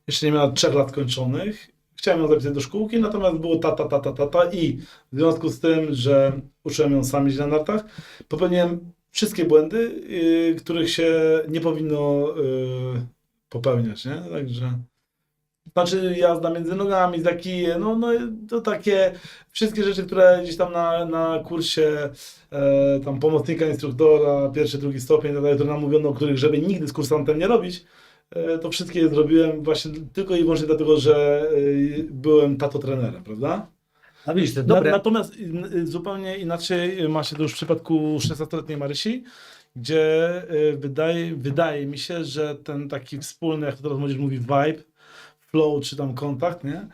jeszcze nie miała 3 lat skończonych. Chciałem ją zapisać do szkółki, natomiast było tata i w związku z tym, że uczyłem ją sam jeździć na nartach, popełniłem wszystkie błędy, których się nie powinno popełniać, nie? Także... Znaczy jazda między nogami, za kije, no to takie wszystkie rzeczy, które gdzieś tam na kursie tam pomocnika instruktora, 1., 2. stopień, i tak dalej, które nam mówiono, o których żeby nigdy z kursantem nie robić, to wszystkie je zrobiłem właśnie tylko i wyłącznie dlatego, że byłem tato-trenerem, prawda? A widzisz, to jest dobre. Natomiast zupełnie inaczej ma się to już w przypadku 16-letniej Marysi, gdzie wydaje mi się, że ten taki wspólny, jak to teraz młodzież mówi, vibe, flow czy tam kontakt, nie?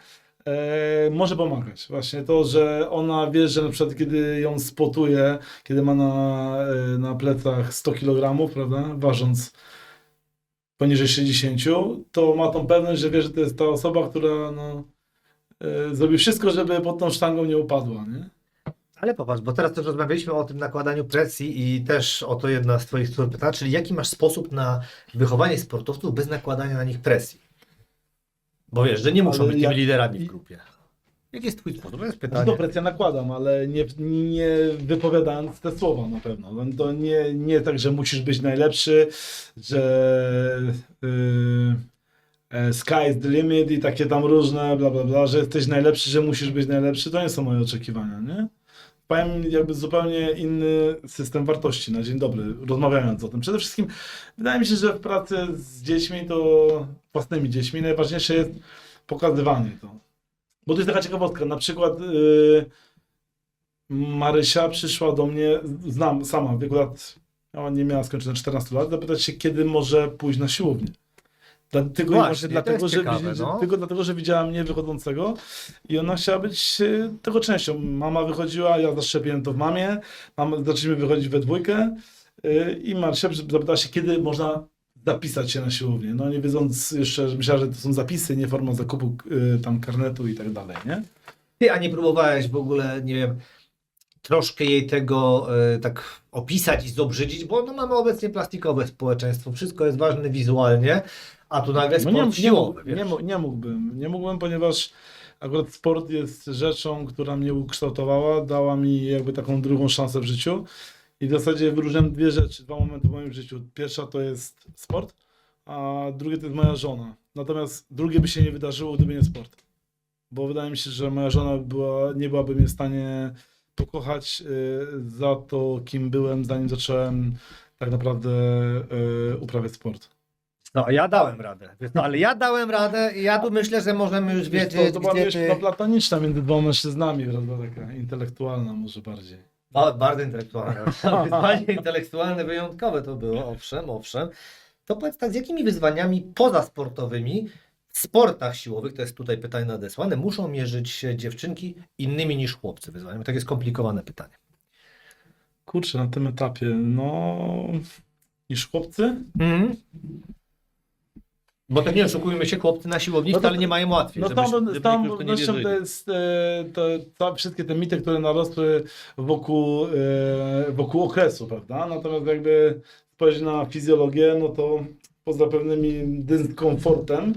Może pomagać. Właśnie to, że ona wie, że na przykład kiedy ją spotuje, kiedy ma na plecach 100 kg, prawda, ważąc poniżej 60, to ma tą pewność, że wie, że to jest ta osoba, która no, zrobi wszystko, żeby pod tą sztangą nie upadła, nie? Ale popatrz, bo teraz też rozmawialiśmy o tym nakładaniu presji i też o to jedna z twoich cór pytała, czyli jaki masz sposób na wychowanie sportowców bez nakładania na nich presji? Bo wiesz, że nie muszą Ale być tymi ja- liderami w grupie. Jaki jest twój sposób? To jest No pytanie. to presję nakładam, ale nie wypowiadając te słowa na pewno. No to nie tak, że musisz być najlepszy, że sky is the limit i takie tam różne bla bla bla, że jesteś najlepszy, że musisz być najlepszy. To nie są moje oczekiwania, nie? Powiem jakby zupełnie inny system wartości na dzień dobry, rozmawiając o tym. Przede wszystkim wydaje mi się, że w pracy z dziećmi, to własnymi dziećmi, najważniejsze jest pokazywanie to. Bo to jest taka ciekawostka, na przykład Marysia przyszła do mnie, znam sama, w wieku lat, ona nie miała skończone 14 lat, zapytać się, kiedy może pójść na siłownię. Tylko i Właśnie, właśnie to dlatego, jest ciekawe, no. tylko dlatego, że widziała mnie wychodzącego i ona chciała być tego częścią. Mama wychodziła, ja zaszczepiłem to w mamie, zaczęliśmy wychodzić we dwójkę i Marysia zapytała się, kiedy można zapisać się na siłownię. No nie wiedząc jeszcze, że myślała, że to są zapisy, nie forma zakupu tam karnetu i tak dalej, nie? Ty, a nie próbowałeś w ogóle, nie wiem, troszkę jej tego tak opisać i zobrzydzić, bo no, mamy obecnie plastikowe społeczeństwo, wszystko jest ważne wizualnie, a tu nagle sport siłowy, wiesz. Nie mógłbym, ponieważ akurat sport jest rzeczą, która mnie ukształtowała, dała mi jakby taką drugą szansę w życiu i w zasadzie wyróżniam dwie rzeczy, dwa momenty w moim życiu. Pierwsza to jest sport, a drugie to jest moja żona. Natomiast drugie by się nie wydarzyło, gdyby nie sport. Bo wydaje mi się, że moja żona nie byłaby mnie w stanie pokochać za to, kim byłem, zanim zacząłem tak naprawdę uprawiać sport. No, a ja dałem radę. No, ale ja dałem radę i ja tu myślę, że możemy już wiedzieć, To była gdzie wiesz, ty... no, platoniczna między dwoma mężczyznami, prawda, taka intelektualna może bardziej. Bardzo intelektualne. Wyzwanie intelektualne wyjątkowe to było, owszem, owszem. To powiedz tak, z jakimi wyzwaniami pozasportowymi w sportach siłowych, to jest tutaj pytanie nadesłane, muszą mierzyć się dziewczynki innymi niż chłopcy wyzwaniami? Takie skomplikowane pytanie. Kurczę, na tym etapie, no... Niż chłopcy? Bo tak nie oszukujmy się, chłopcy na siłowni No to- wcale nie mają łatwiej, No żeby z całą już to nie pewnością to wierzyli. jest wszystkie te mity, które narosły wokół okresu, prawda? Natomiast jakby spojrzeć na fizjologię, no to poza pewnym dyskomfortem,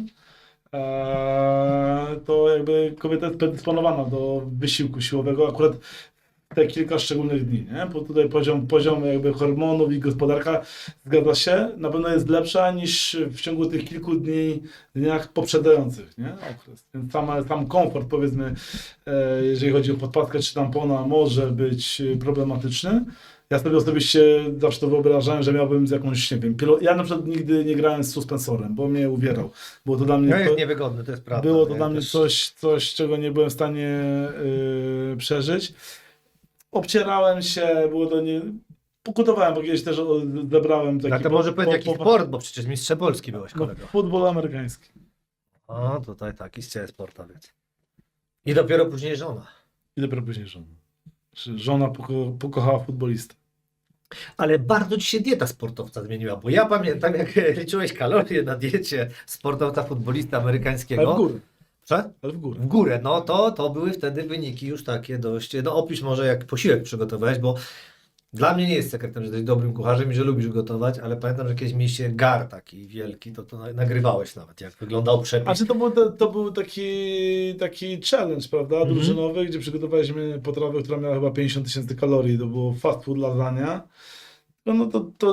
to jakby kobieta jest predysponowana do wysiłku siłowego akurat te kilka szczególnych dni, nie? Bo tutaj poziom jakby hormonów i gospodarka, zgadza się, na pewno jest lepsza niż w ciągu tych kilku dniach poprzedzających, nie? Okres. Więc sam komfort, powiedzmy, jeżeli chodzi o podpaskę czy tampona, może być problematyczny. Ja sobie osobiście zawsze to wyobrażałem, że miałbym z jakąś, nie wiem, ja na przykład nigdy nie grałem z suspensorem, bo mnie uwierał. Było to dla mnie... No jest niewygodne, to jest prawda. Było to nie? dla mnie Też- coś, czego nie byłem w stanie przeżyć. Obcierałem się, było to nie... Pokutowałem, bo kiedyś też zebrałem taki... Tak, to może powiedz jaki sport, bo przecież mistrz Polski byłeś, No, kolego. futbol amerykański. O, tutaj taki z ciebie sportowiec. I dopiero później żona. I dopiero później żona. Żona pokochała futbolistę. Ale bardzo ci się dieta sportowca zmieniła, bo ja pamiętam, jak liczyłeś kalorie na diecie sportowca, futbolista amerykańskiego. Ale w górę. Co? Ale w górę. W górę, no to były wtedy wyniki już takie dość, no opisz może jak posiłek przygotowałeś, bo dla mnie nie jest sekretem, że jesteś dobrym kucharzem i że lubisz gotować, ale pamiętam, że kiedyś mieliście gar taki wielki, to nagrywałeś nawet, jak wyglądał przepis. A czy to był taki challenge, prawda, drużynowy, gdzie przygotowaliśmy potrawę, która miała chyba 50 000 kalorii, to było fast food lasagna. No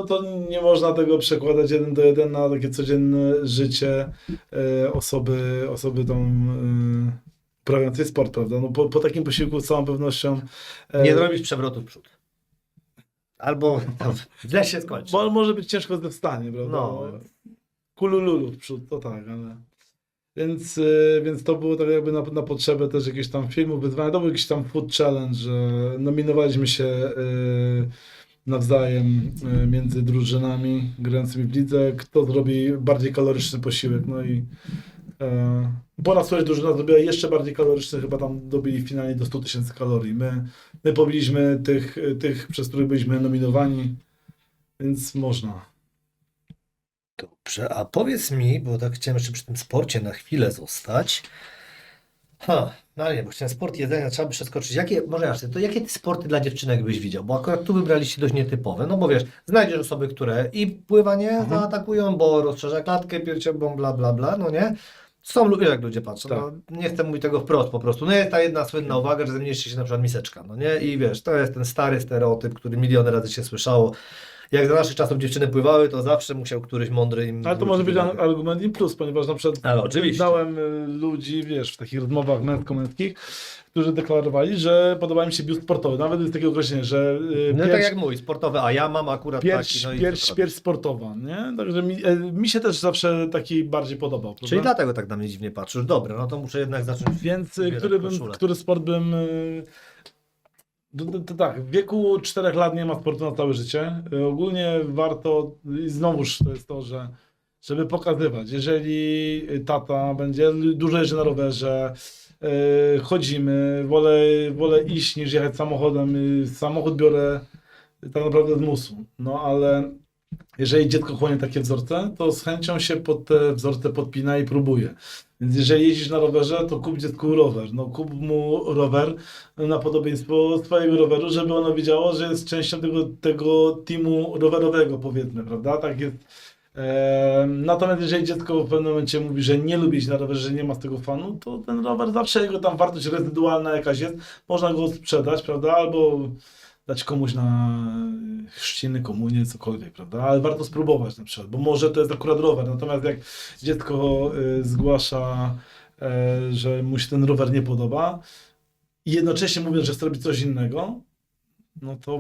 to nie można tego przekładać 1:1 na takie codzienne życie osoby tą uprawiającej sport, prawda? No po takim posiłku z całą pewnością Nie zrobisz przewrotu w przód. Albo źle się skończy. bo może być ciężko ze wstanie, prawda? No. Kulululu w przód, to tak, ale... Więc to było tak jakby na potrzebę też jakichś tam filmów, wyzwania. To był jakiś tam food challenge, że nominowaliśmy się nawzajem między drużynami grającymi w lidze, kto zrobi bardziej kaloryczny posiłek. No i po nas któraś drużyna zrobiła jeszcze bardziej kaloryczny, chyba tam dobili finalnie do 100 000 kalorii. My pobiliśmy tych, przez których byliśmy nominowani, więc można. Dobrze, a powiedz mi, bo tak chciałem jeszcze przy tym sporcie na chwilę zostać. No nie, bo chciałem sport jedzenia, trzeba by przeskoczyć. Jakie ty sporty dla dziewczynek byś widział? Bo akurat tu wybraliście dość nietypowe. No bo wiesz, znajdziesz osoby, które i pływanie zaatakują, bo rozszerza klatkę piersiową, bla, bla, bla, no nie? Są ludzie, jak ludzie patrzą. Tak. No, nie chcę mówić tego wprost po prostu. No jest ta jedna słynna uwaga, że zmniejszy się na przykład miseczka. No nie? I wiesz, to jest ten stary stereotyp, który miliony razy się słyszało. Jak za naszych czasów dziewczyny pływały, to zawsze musiał któryś mądry im Ale to może być argument im plus, ponieważ na przykład Ale oczywiście. znałem ludzi, wiesz, w takich rozmowach męsko-męskich, którzy deklarowali, że podoba im się biust sportowy. Nawet jest takie określenie, że No tak jak mój, sportowy, a ja mam akurat taki. No i pierś sportowa, nie? Także mi się też zawsze taki bardziej podobał. Czyli Prawda? dlatego tak na mnie dziwnie patrzysz. Dobra, no to muszę jednak zacząć. Więc ubierać koszulę. który sport bym... To tak, w wieku 4 lat nie ma sportu na całe życie. Ogólnie warto, i znowuż to jest to, że żeby pokazywać, jeżeli tata będzie dużo jeździ na rowerze, chodzimy, wolę iść niż jechać samochodem. Samochód biorę tak naprawdę z musu. No ale jeżeli dziecko chłonie takie wzorce, to z chęcią się pod te wzorce podpina i próbuje. Więc jeżeli jeździsz na rowerze, to kup dziecku rower. No kup mu rower na podobieństwo swojego roweru, żeby ono wiedziało, że jest częścią tego teamu rowerowego, powiedzmy, prawda? Tak jest. Natomiast jeżeli dziecko w pewnym momencie mówi, że nie lubi jeździć na rowerze, że nie ma z tego fanu, to ten rower zawsze jego tam wartość rezydualna jakaś jest, można go sprzedać, prawda? Albo dać komuś na chrzciny, komunię, cokolwiek, prawda? Ale warto spróbować na przykład, bo może to jest akurat rower, natomiast jak dziecko zgłasza, że mu się ten rower nie podoba i jednocześnie mówiąc, że chce robić coś innego, no to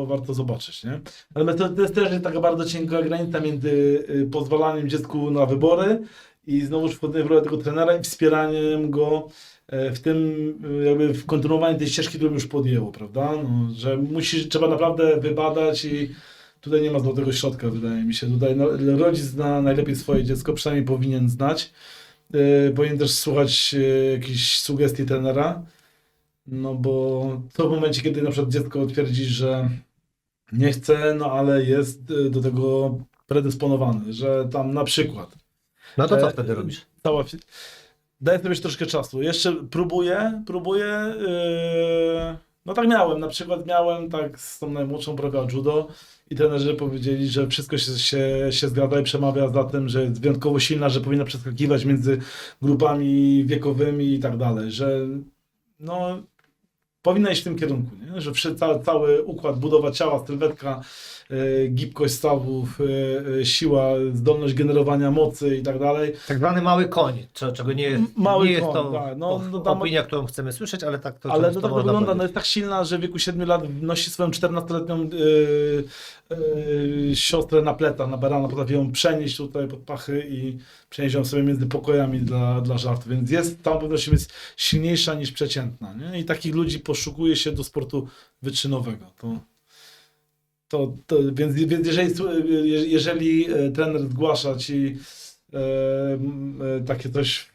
warto zobaczyć, nie? Ale to jest też taka bardzo cienka granica między pozwalaniem dziecku na wybory i znowuż wchodzeniem w rolę tego trenera i wspieraniem go w tym, jakby w kontynuowaniu tej ścieżki, którą już podjęło, prawda? No, że trzeba naprawdę wybadać i tutaj nie ma złotego środka, wydaje mi się. Tutaj rodzic zna najlepiej swoje dziecko, przynajmniej powinien znać. Powinien też słuchać jakichś sugestii trenera, no bo to w momencie, kiedy na przykład dziecko twierdzi, że nie chce, no ale jest do tego predysponowany, że tam na przykład No to co wtedy robisz? daję sobie jeszcze troszkę czasu. Jeszcze próbuję. No tak miałem. Na przykład miałem tak z tą najmłodszą prawie judo i trenerzy powiedzieli, że wszystko się zgadza i przemawia za tym, że jest wyjątkowo silna, że powinna przeskakiwać między grupami wiekowymi i tak dalej, że no powinna iść w tym kierunku, nie? Że cały układ, budowa ciała, sylwetka, gibkość stawów, siła, zdolność generowania mocy i tak dalej. Tak zwany mały koń, czego nie jest, Mały nie jest koń, to tak, no tam- opinia, którą chcemy słyszeć, ale tak to Ale często to tak to można wygląda, no powiedzieć. jest tak silna, że w wieku 7 lat nosi swoją 14-letnią siostrę na plecach, na barana, potrafi ją przenieść tutaj pod pachy i przenieść ją sobie między pokojami dla żartu, więc jest tam pewnością jest silniejsza niż przeciętna, nie? I takich ludzi poszukuje się do sportu wyczynowego. Więc jeżeli trener zgłasza ci takie coś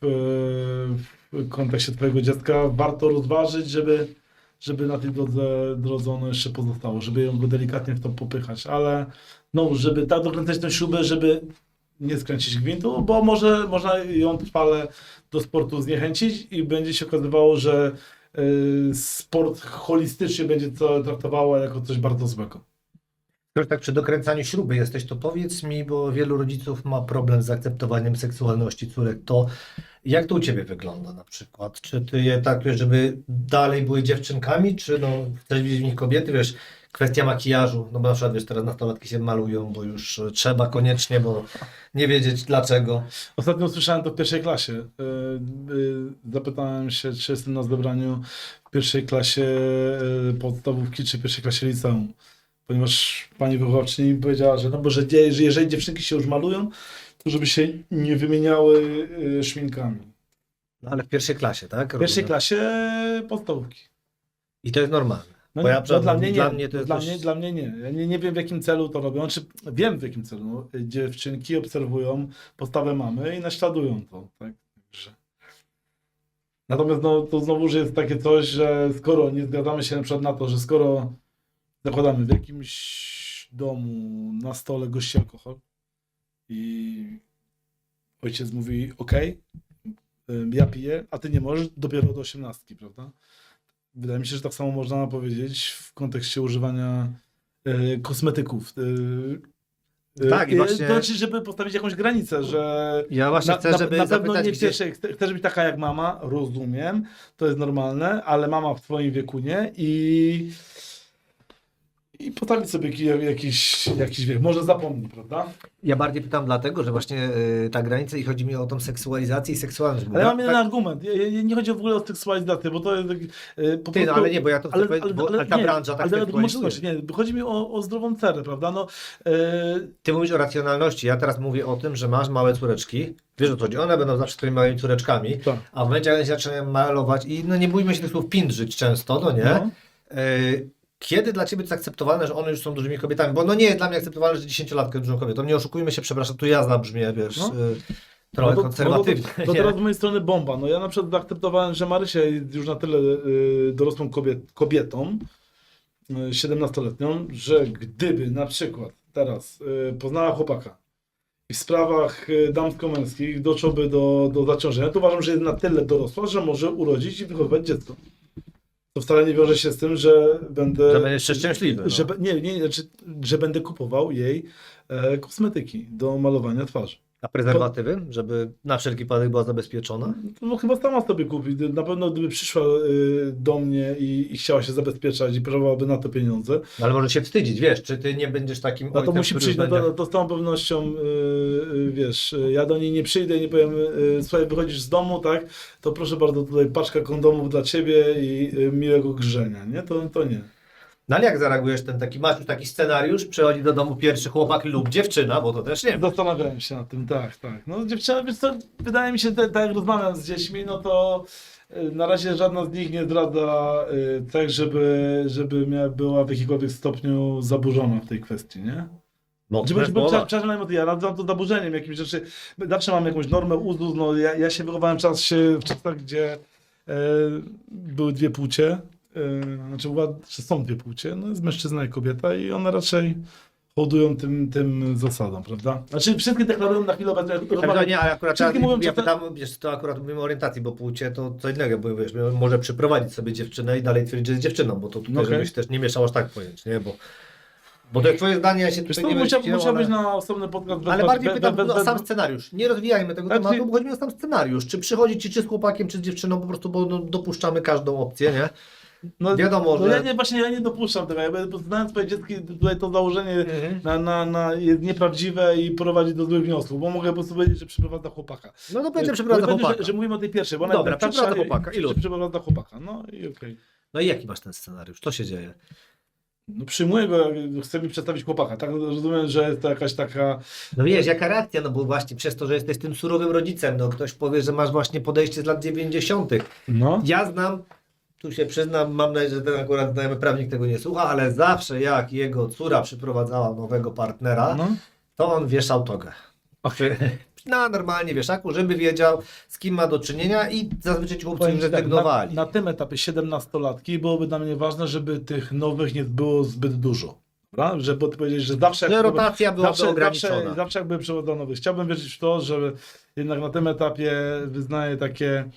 w kontekście twojego dziecka, warto rozważyć, żeby na tej drodze ono jeszcze pozostało, żeby ją go delikatnie w to popychać, ale no, żeby tak dokręcać tę śrubę, żeby nie skręcić gwintu, bo można ją trwale do sportu zniechęcić i będzie się okazywało, że sport holistycznie będzie to traktowało jako coś bardzo złego. Skoro tak przy dokręcaniu śruby jesteś, to powiedz mi, bo wielu rodziców ma problem z akceptowaniem seksualności córek, to jak to u Ciebie wygląda na przykład? Czy Ty je traktujesz, żeby dalej były dziewczynkami, czy no, chcesz widzieć w nich kobiety, wiesz, kwestia makijażu, no bo na przykład, wiesz, teraz nastolatki się malują, bo już trzeba koniecznie, bo nie wiedzieć dlaczego. Ostatnio usłyszałem to w pierwszej klasie. Zapytałem się, czy jestem na zebraniu w pierwszej klasie podstawówki, czy w pierwszej klasie liceum. Ponieważ pani wychowawczyni mi powiedziała, że no bo że jeżeli dziewczynki się już malują, to żeby się nie wymieniały szminkami. No ale w pierwszej klasie, tak? W pierwszej Rozumiem. klasie podstawówki. I to jest normalne. No, Bo ja no dla mnie nie. dla mnie to jest dość- Dla mnie nie. Ja nie wiem w jakim celu to robią. Znaczy, wiem w jakim celu. No, dziewczynki obserwują postawę mamy i naśladują to. Tak? Także. Natomiast no, to znowuż jest takie coś, że skoro nie zgadzamy się na przykład na to, że skoro zakładamy w jakimś domu na stole gości alkohol i ojciec mówi ok, ja piję, a ty nie możesz, dopiero do 18, prawda? Wydaje mi się, że tak samo można powiedzieć w kontekście używania kosmetyków. Tak, i właśnie- To znaczy, żeby postawić jakąś granicę, że Ja właśnie chcę, żeby na pewno zapytać, nie gdzie... chcesz być taka jak mama, rozumiem, to jest normalne, ale mama w twoim wieku nie i postawić sobie jakiś wiek, może zapomnij, prawda? Ja bardziej pytam dlatego, że właśnie ta granica i chodzi mi o tą seksualizację i seksualność. Ale mam jeden argument, nie chodzi w ogóle o seksualizację, bo to jest po Ty, no prostu... ale nie, bo ja to chcę powiedzieć, bo ta nie, branża tak ale seksualizuje. nie, chodzi mi o zdrową cerę, prawda? No, Ty mówisz o racjonalności, ja teraz mówię o tym, że masz małe córeczki, wiesz o co chodzi, one będą zawsze twoimi małymi córeczkami, tak. a w momencie, jak one się zaczynają malować i no nie bójmy się tych słów pindrzyć często, no nie? No. Kiedy dla ciebie to jest akceptowalne, że one już są dużymi kobietami? Bo no nie jest dla mnie akceptowalne, że 10-latka jest dużą kobietą. Nie oszukujmy się, przepraszam, tu ja zabrzmię, wiesz, No. trochę No konserwatywnie. to nie? teraz z mojej strony bomba. No ja na przykład zaakceptowałem, że Marysia jest już na tyle dorosłą kobietą, 17-letnią, że gdyby na przykład teraz poznała chłopaka i w sprawach damsko-męskich doszłoby do zaciążenia, to uważam, że jest na tyle dorosła, że może urodzić i wychowywać dziecko. To wcale nie wiąże się z tym, że będę... Że będziesz szczęśliwy. No. Znaczy, że będę kupował jej kosmetyki do malowania twarzy. A prezerwatywy, żeby na wszelki wypadek była zabezpieczona? No chyba sama sobie kupi. Na pewno gdyby przyszła do mnie i chciała się zabezpieczać i potrzebowałaby na to pieniądze, No, ale może się wstydzić, wiesz, czy ty nie będziesz takim no to ojcem, musi który przyjść, będzie... to z całą pewnością, wiesz, ja do niej nie przyjdę i nie powiem, słuchaj, wychodzisz z domu, tak, to proszę bardzo, tutaj paczka kondomów dla ciebie i miłego grzenia, nie? To nie. No ale jak zareagujesz ten taki, masz już taki scenariusz, przychodzi do domu pierwszy chłopak lub dziewczyna, bo to też nie wiem. Zastanawiałem się nad tym, tak. No dziewczyna, wiesz co, wydaje mi się, tak jak rozmawiam z dziećmi, no to na razie żadna z nich nie zdradza tak, żeby była w jakimkolwiek stopniu zaburzona w tej kwestii, nie? Przepraszam, ja nazywam to zaburzeniem jakimś rzeczy. Zawsze mam jakąś normę, uzus, no ja się wychowałem w czasach, gdzie były dwie płcie, znaczy że są dwie płcie, no jest mężczyzna i kobieta i one raczej hołdują tym zasadom, prawda? Znaczy wszystkie deklarują na chwilę obecną. No nie, ale akurat Wszystkie mówią, ja że to- pytam, wiesz, to akurat mówimy o orientacji, bo płcie to co innego, bo wiesz, może przyprowadzić sobie dziewczynę i dalej twierdzić, że jest dziewczyną, bo to tutaj, Okej. żebyś też nie mieszał aż tak pojęć, nie? Bo to jest twoje zdanie, ja się Wiesz tutaj co, nie będę wcielał, musiał być ale... na osobny podcast. Ale bardziej pytam o sam scenariusz. Nie rozwijajmy tego Znaczy- tematu, bo chodzi mi o sam scenariusz. Czy przychodzi ci czy z chłopakiem, czy z dziewczyną, po prostu, bo no, dopuszczamy każdą opcję, nie? No, Wiadomo, no że... ja nie dopuszczam tego, jakby znając swoje dziecko, tutaj to założenie Mhm. jest nieprawdziwe i prowadzi do złych wniosków, bo mogę po prostu powiedzieć, że przyprowadza chłopaka. No to będzie przeprowadza Powiedzmy, chłopaka. że mówimy o tej pierwszej, bo ona Dobra, jest najstarsza przeprowadza chłopaka. Ilu? Czy przyprowadza chłopaka, no i okej. No i jaki masz ten scenariusz? Co się dzieje? No przyjmuję go, jak chce mi przedstawić chłopaka, tak rozumiem, że jest to jakaś taka... No wiesz, jaka reakcja, no bo właśnie przez to, że jesteś tym surowym rodzicem, no ktoś powie, że masz właśnie podejście z lat 90. No. Ja znam, tu się przyznam, mam nadzieję, że ten akurat znajomy prawnik tego nie słucha, ale zawsze jak jego córa przyprowadzała nowego partnera, No. to on wieszał togę. Na normalnie wieszaku, żeby wiedział, z kim ma do czynienia i zazwyczaj ci chłopcy Powiem już ci tak, zrezygnowali. na tym etapie 17-latki byłoby dla mnie ważne, żeby tych nowych nie było zbyt dużo. Prawda? Żeby powiedzieć, że zawsze... Że rotacja byłaby zawsze, ograniczona. zawsze jakby przewodzał nowych. Chciałbym wierzyć w to, że jednak na tym etapie wyznaje takie,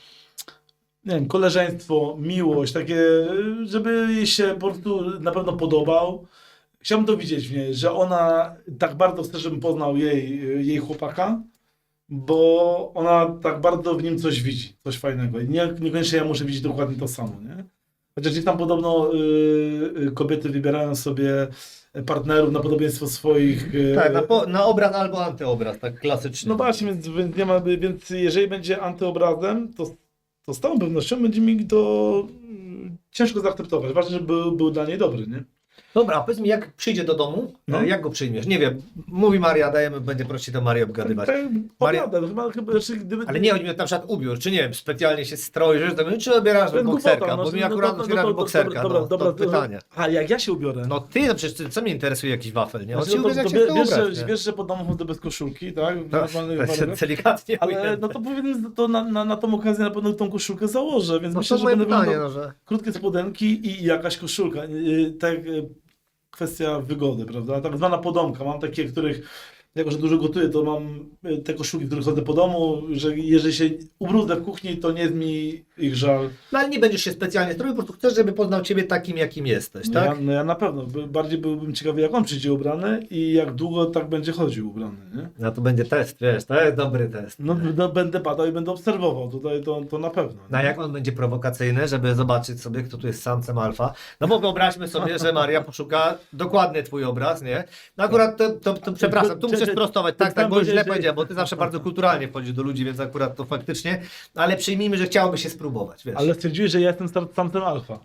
nie wiem, koleżeństwo, miłość, takie, żeby jej się po prostu na pewno podobał. Chciałbym to widzieć w niej, że ona tak bardzo chce, żebym poznał jej chłopaka, bo ona tak bardzo w nim coś widzi, coś fajnego. I niekoniecznie ja muszę widzieć dokładnie to samo, nie? Chociaż gdzieś tam podobno kobiety wybierają sobie partnerów na podobieństwo swoich... Tak, na obraz albo antyobraz, tak klasycznie. No właśnie, więc nie ma, więc jeżeli będzie antyobrazem, to z całą pewnością będzie mi to ciężko zaakceptować. Ważne, żeby był dla niej dobry, nie? Dobra, a powiedz mi, jak przyjdzie do domu, No. jak go przyjmiesz? Nie wiem, mówi Maria, dajemy, będzie prosić to Marię obgadywać. Tak, Maria- chyba, znaczy, gdyby... Ale nie chodzi mi o na przykład ubiór, czy nie wiem, specjalnie się stroisz, czy obierasz To jest bokserka, głupota, bo no, mi no, akurat no, otwierasz no, bokserka, dobra, no, dobra, to pytanie. A jak ja się ubiorę? No ty, no przecież co mnie interesuje jakiś wafel, nie? On Znaczy, się no ubiera, jak to się chce wiesz, ubrać, że, nie? wiesz, że po domu chodzę bez koszulki, tak? W No, normalnych to się warunkach. delikatnie Ale ujęte. no to powiedzmy, to na tą okazję na pewno tą koszulkę założę, więc No myślę, to że moje będę pytanie, wyglądał no że... krótkie spodenki i jakaś koszulka. Tak, kwestia wygody, prawda? Tak zwana podomka. Mam takie, których jako że dużo gotuję, to mam te koszulki, w których chodzę po domu, że jeżeli się ubrudzę w kuchni, to nie jest mi ich żal. No ale nie będziesz się specjalnie stroił, po prostu chcesz, żeby poznał ciebie takim, jakim jesteś, No, tak? ja na pewno. Bardziej byłbym ciekawy, jak on przyjdzie ubrany i jak długo tak będzie chodził ubrany, nie? No to będzie test, wiesz, to jest dobry test. No, będę badał i będę obserwował, tutaj to na pewno. No a jak on będzie prowokacyjny, żeby zobaczyć sobie, kto tu jest samcem alfa. No bo wyobraźmy sobie, że Maria poszuka dokładnie twój obraz, nie? No akurat to przepraszam, tu muszę sprostować, tak, bo źle powiedziałem, bo ty zawsze bardzo kulturalnie wchodzisz do ludzi, więc akurat to faktycznie, ale przyjmijmy, że chciałoby się spróbować, wiesz. Ale stwierdziłeś, że ja jestem samcem alfa.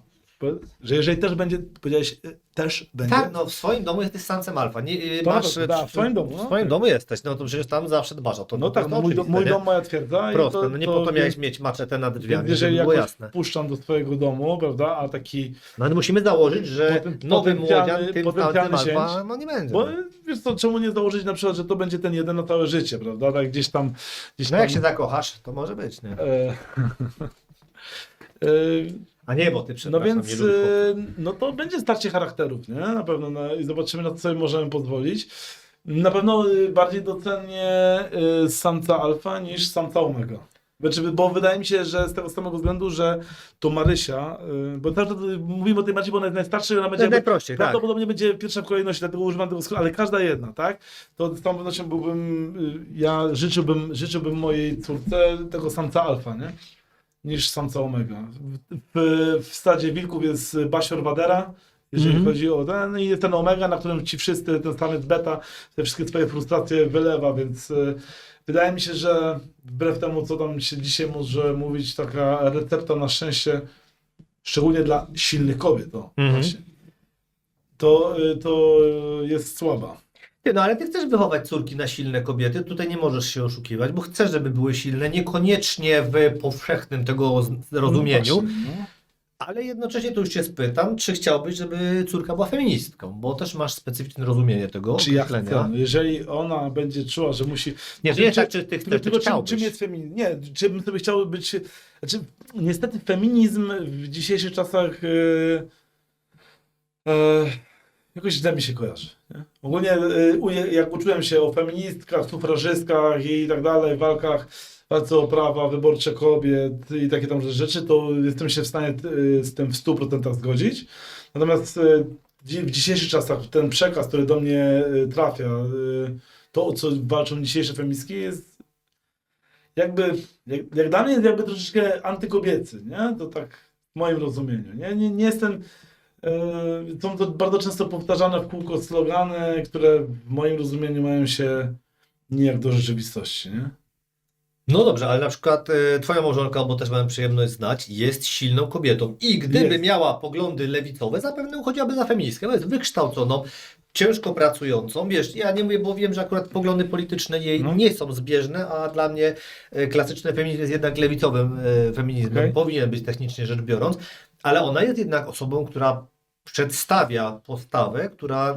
Że jeżeli też będzie, powiedziałeś, też będzie. Tak, no w swoim domu jesteś samcem alfa. Nie, To masz, w swoim domu. w No. swoim domu jesteś, no to przecież tam zawsze dbasz o to. No to tak, jest no mój oczywiste, nie? dom, moja twierdza. i Proste, no nie po to miałeś więc- mieć maczetę nad Więc drzwiami, jeżeli żeby było jakoś jasne. wpuszczam do swojego domu, prawda, a taki, No ale musimy założyć, że nowy młodzian tym potencjalny samcem alfa, zięć. no nie będzie. bo no. wiesz co, czemu nie założyć na przykład, że to będzie ten jeden na całe życie, prawda, tak gdzieś tam. No jak się zakochasz, to może być, nie? e, e, A nie, bo ty No przepraszam, więc, nie lubisz chłopców. no to będzie starcie charakterów, nie? Na pewno, i zobaczymy, na co sobie możemy pozwolić. Na pewno bardziej docenię samca alfa niż samca omega. Znaczy, bo wydaje mi się, że z tego samego względu, że to Marysia, bo cały czas mówimy o tej Marysi, bo ona jest najstarsza i ona będzie najprościej, tak. prawdopodobnie będzie pierwsza w kolejności, dlatego używam tego skrótu, ale każda jedna, tak? To z całą pewnością ja życzyłbym mojej córce tego samca alfa, nie? Niż samca omega. W stadzie wilków jest Basior Wadera, jeżeli chodzi o ten, i jest ten omega, na którym ci wszyscy, ten samiec beta, te wszystkie swoje frustracje wylewa, więc wydaje mi się, że wbrew temu, co tam się dzisiaj może mówić, taka recepta na szczęście, szczególnie dla silnych kobiet, właśnie, to jest słaba. Ty, no ale ty chcesz wychować córki na silne kobiety, tutaj nie możesz się oszukiwać, bo chcesz, żeby były silne, niekoniecznie w powszechnym tego rozumieniu, No właśnie, no. ale jednocześnie tu już cię spytam, czy chciałbyś, żeby córka była feministką, bo też masz specyficzne rozumienie tego Czy ja określenia. chcę, jeżeli ona będzie czuła, że musi... Nie, nie tak, czy ty chcesz, czy Tylko chciałbyś. czym jest feminizm? Nie, czy bym sobie chciał być... Znaczy, niestety feminizm w dzisiejszych czasach jakoś źle mi się kojarzy. Nie? Ogólnie jak uczyłem się o feministkach, sufrażystkach i tak dalej, walce o prawa wyborcze kobiet i takie tam rzeczy, to jestem się w stanie z tym w 100% zgodzić. Natomiast w dzisiejszych czasach ten przekaz, który do mnie trafia, to o co walczą dzisiejsze feministki jest jakby, jak dla mnie jest jakby troszeczkę antykobiecy, nie? To tak w moim rozumieniu. Nie jestem... Są to bardzo często powtarzane w kółko slogany, które w moim rozumieniu mają się nijak do rzeczywistości, nie? No dobrze, ale na przykład twoja małżonka, bo też mam przyjemność znać, jest silną kobietą i gdyby Jest. miała poglądy lewicowe, zapewne uchodziłaby za feministkę, bo jest wykształconą, ciężko pracującą, wiesz, ja nie mówię, bo wiem, że akurat poglądy polityczne jej No. nie są zbieżne, a dla mnie klasyczny feminizm jest jednak lewicowym feminizmem, Okej. powinien być technicznie rzecz biorąc, ale ona jest jednak osobą, która przedstawia postawę, która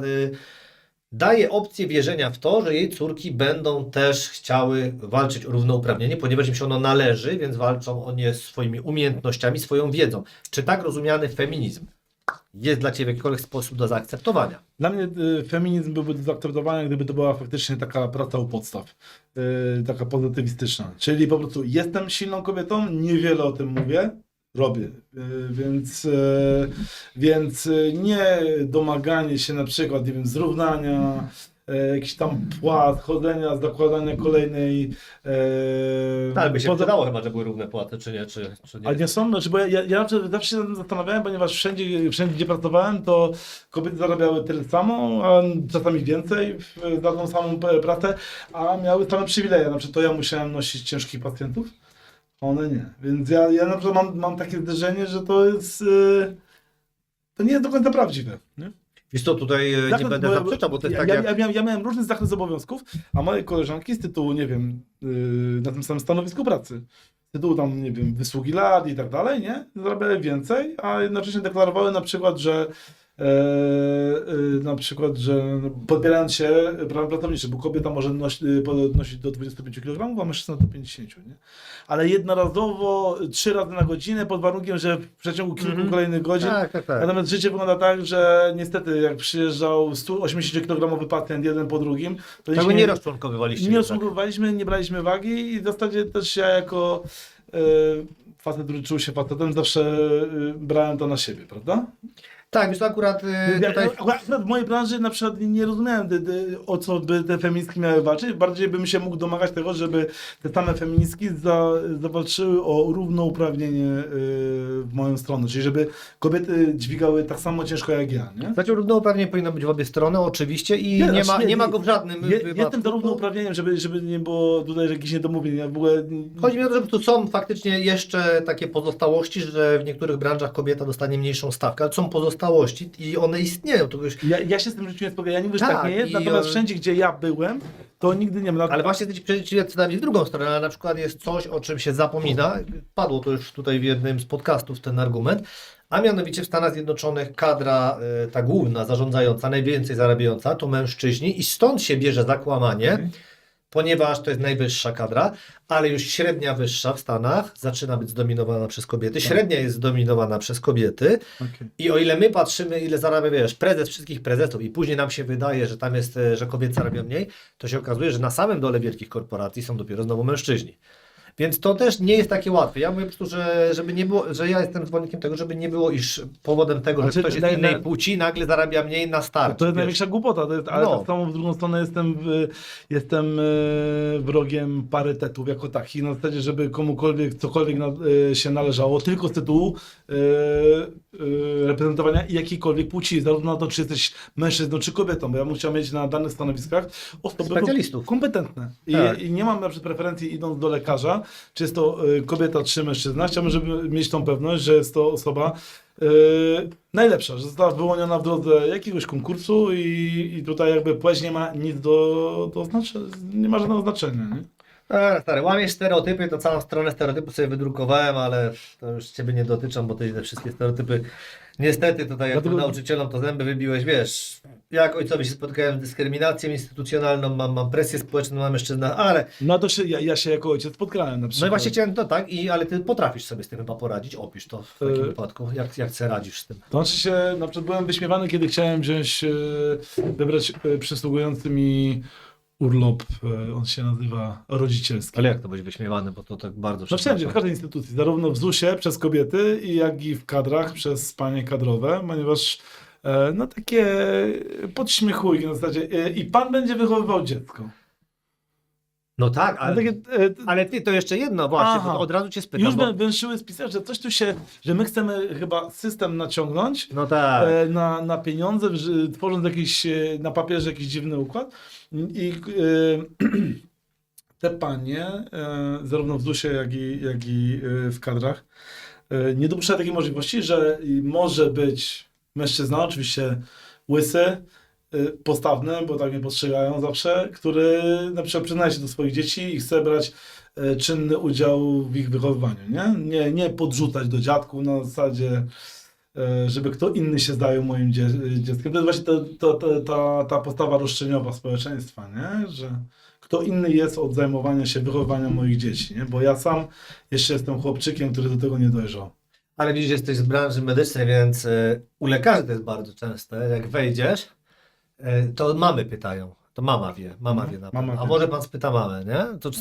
daje opcję wierzenia w to, że jej córki będą też chciały walczyć o równouprawnienie, ponieważ im się ono należy, więc walczą o nie swoimi umiejętnościami, swoją wiedzą. Czy tak rozumiany feminizm jest dla Ciebie w jakikolwiek sposób do zaakceptowania? Dla mnie feminizm byłby do zaakceptowania, gdyby to była faktycznie taka praca u podstaw, taka pozytywistyczna. Czyli po prostu jestem silną kobietą, niewiele o tym mówię, robię. Więc nie domaganie się na przykład, nie wiem, zrównania, jakiś tam płat, chodzenia, zakładania kolejnej... Ale by się poza- przydało chyba, że były równe płaty, czy nie? Czy nie? Ale nie są, znaczy, bo ja zawsze się nad tym zastanawiałem, ponieważ wszędzie gdzie pracowałem, to kobiety zarabiały tyle samo, a czasami więcej za tą samą pracę, a miały same przywileje. Na przykład to ja musiałem nosić ciężkich pacjentów, a one nie. Więc ja na przykład mam takie zderzenie, że to jest... To nie jest do końca prawdziwe. Nie? Wiesz co, tutaj nie będę zaprzeczał, bo to jest tak jak... Ja miałem różny zakres obowiązków, a moje koleżanki z tytułu, nie wiem, na tym samym stanowisku pracy, z tytułu tam, nie wiem, wysługi lat i tak dalej, nie? Zarabiały więcej, a jednocześnie deklarowały na przykład, że na przykład, że podbierając się prawem pracowniczym, bo kobieta może podnosić do 25 kg, a mężczyzna do 50, nie? Ale jednorazowo 3 razy na godzinę pod warunkiem, że w przeciągu kilku kolejnych godzin. Tak. Natomiast życie wygląda tak, że niestety jak przyjeżdżał 180-kilogramowy pacjent jeden po drugim, to Tego nie rozczłonkowywaliście. nie rozczłonkowaliśmy, nie braliśmy wagi i w zasadzie też ja jako facet, który czuł się facetem, zawsze brałem to na siebie, prawda? Tak, wiesz, to akurat tutaj... Akurat w mojej branży na przykład nie rozumiałem, o co by te feministki miały walczyć. Bardziej bym się mógł domagać tego, żeby te same feministki zawalczyły o równouprawnienie w moją stronę. Czyli żeby kobiety dźwigały tak samo ciężko jak ja, nie? Znaczy równouprawnienie powinno być w obie strony, oczywiście, i nie ma go w żadnym wypadku. Jestem za równouprawnieniem, żeby nie było tutaj jakichś niedomówień. Ja w ogóle... Chodzi mi o to, że tu są faktycznie jeszcze takie pozostałości, że w niektórych branżach kobieta dostanie mniejszą stawkę, ale są pozostałości i one istnieją. To już... Ja się z tym życiu nie spotkałem. Ja nie mówię, że Tak, tak nie jest, i natomiast wszędzie, gdzie ja byłem, to nigdy nie ma. Ale właśnie chcę Ci przedstawić w drugą stronę, ale na przykład jest coś, o czym się zapomina, padło to już tutaj w jednym z podcastów ten argument, a mianowicie w Stanach Zjednoczonych kadra ta główna, zarządzająca, najwięcej zarabiająca to mężczyźni i stąd się bierze zakłamanie, ponieważ to jest najwyższa kadra, ale już średnia wyższa w Stanach zaczyna być zdominowana przez kobiety, średnia jest zdominowana przez kobiety i o ile my patrzymy, ile zarabia, wiesz, prezes wszystkich prezesów i później nam się wydaje, że tam jest, że kobiety zarabiają mniej, to się okazuje, że na samym dole wielkich korporacji są dopiero znowu mężczyźni. Więc to też nie jest takie łatwe. Ja mówię po prostu, żeby nie było, że ja jestem zwolennikiem tego, żeby nie było, iż powodem tego, że ktoś jest innej płci, nagle zarabia mniej na start. To jest największa głupota, ale tak samo w drugą stronę jestem wrogiem parytetów jako takich, na zasadzie, żeby komukolwiek cokolwiek się należało, tylko z tytułu reprezentowania jakiejkolwiek płci, zarówno na to, czy jesteś mężczyzną, czy kobietą, bo ja bym chciał mieć na danych stanowiskach osoby specjalistów kompetentne. Tak. I nie mam na przykład preferencji idąc do lekarza, czy jest to kobieta, czy mężczyzna. Chciałbym, żeby mieć tą pewność, że jest to osoba najlepsza, że została wyłoniona w drodze jakiegoś konkursu i tutaj jakby płeć nie ma nic nie ma żadnego znaczenia. Nie? Stary, łamiesz stereotypy, to całą stronę stereotypów sobie wydrukowałem, ale to już Ciebie nie dotyczą, bo Ty te wszystkie stereotypy, niestety tutaj jak nauczycielom to zęby wybiłeś, wiesz, jak ojcowie się spotkałem z dyskryminacją instytucjonalną, mam presję społeczną na mężczyznach, ale... No to ja się jako ojciec spotkałem na przykład. No i właśnie chciałem to tak, ale Ty potrafisz sobie z tym chyba poradzić, opisz to w takim wypadku, jak sobie radzisz z tym. To znaczy się, na przykład byłem wyśmiewany, kiedy chciałem wybrać przysługujący mi urlop, on się nazywa rodzicielski. Ale jak to być wyśmiewany, bo to tak bardzo... No wszędzie, w każdej instytucji, zarówno w ZUS-ie przez kobiety, jak i w kadrach przez panie kadrowe, ponieważ no takie podśmiechujki na zasadzie i pan będzie wychowywał dziecko. No tak, ale, No takie, ale Ty to jeszcze jedno właśnie, Aha. bo od razu Cię spytam, już bo... węszyły spisać, że coś tu że my chcemy chyba system naciągnąć No tak. na pieniądze, tworząc jakiś na papierze jakiś dziwny układ i te panie, zarówno w ZUS-ie, jak i w kadrach, nie dopuszczają takiej możliwości, że może być mężczyzna, oczywiście łysy, postawny, bo tak mnie postrzegają zawsze, który na przykład przyznaje się do swoich dzieci i chce brać czynny udział w ich wychowywaniu, nie podrzucać do dziadków na zasadzie, żeby kto inny się zajął moim dzieckiem. To jest właśnie ta postawa roszczeniowa społeczeństwa, nie? Że kto inny jest od zajmowania się wychowywaniem moich dzieci, nie? Bo ja sam jeszcze jestem chłopczykiem, który do tego nie dojrzał. Ale widzisz, jesteś z branży medycznej, więc u lekarzy to jest bardzo częste. Jak wejdziesz, to mamy pytają. To mama wie na pewno. A może pan spyta mamę, nie? To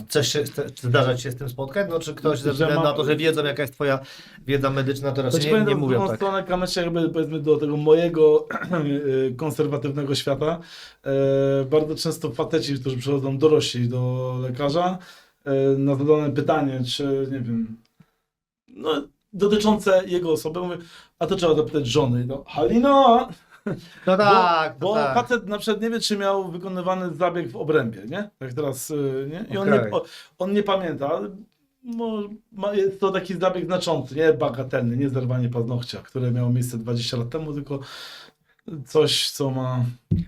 czy zdarza ci się z tym spotkać? No czy ktoś ze względu na to, że wiedzą jaka jest twoja wiedza medyczna, to raczej nie mówią tak. stronę kamyczek, jakby powiedzmy do tego mojego konserwatywnego świata, bardzo często faceci, którzy przychodzą dorośli do lekarza, na zadane pytanie, czy nie wiem, no dotyczące jego osoby, mówię, a to trzeba zapytać żony. No, Halino! No tak, bo tak. facet na przykład nie wie, czy miał wykonywany zabieg w obrębie, nie? Jak teraz, nie? I on nie pamięta. Jest to taki zabieg znaczący, nie bagatelny, nie zerwanie paznokcia, które miało miejsce 20 lat temu, tylko coś, co ma...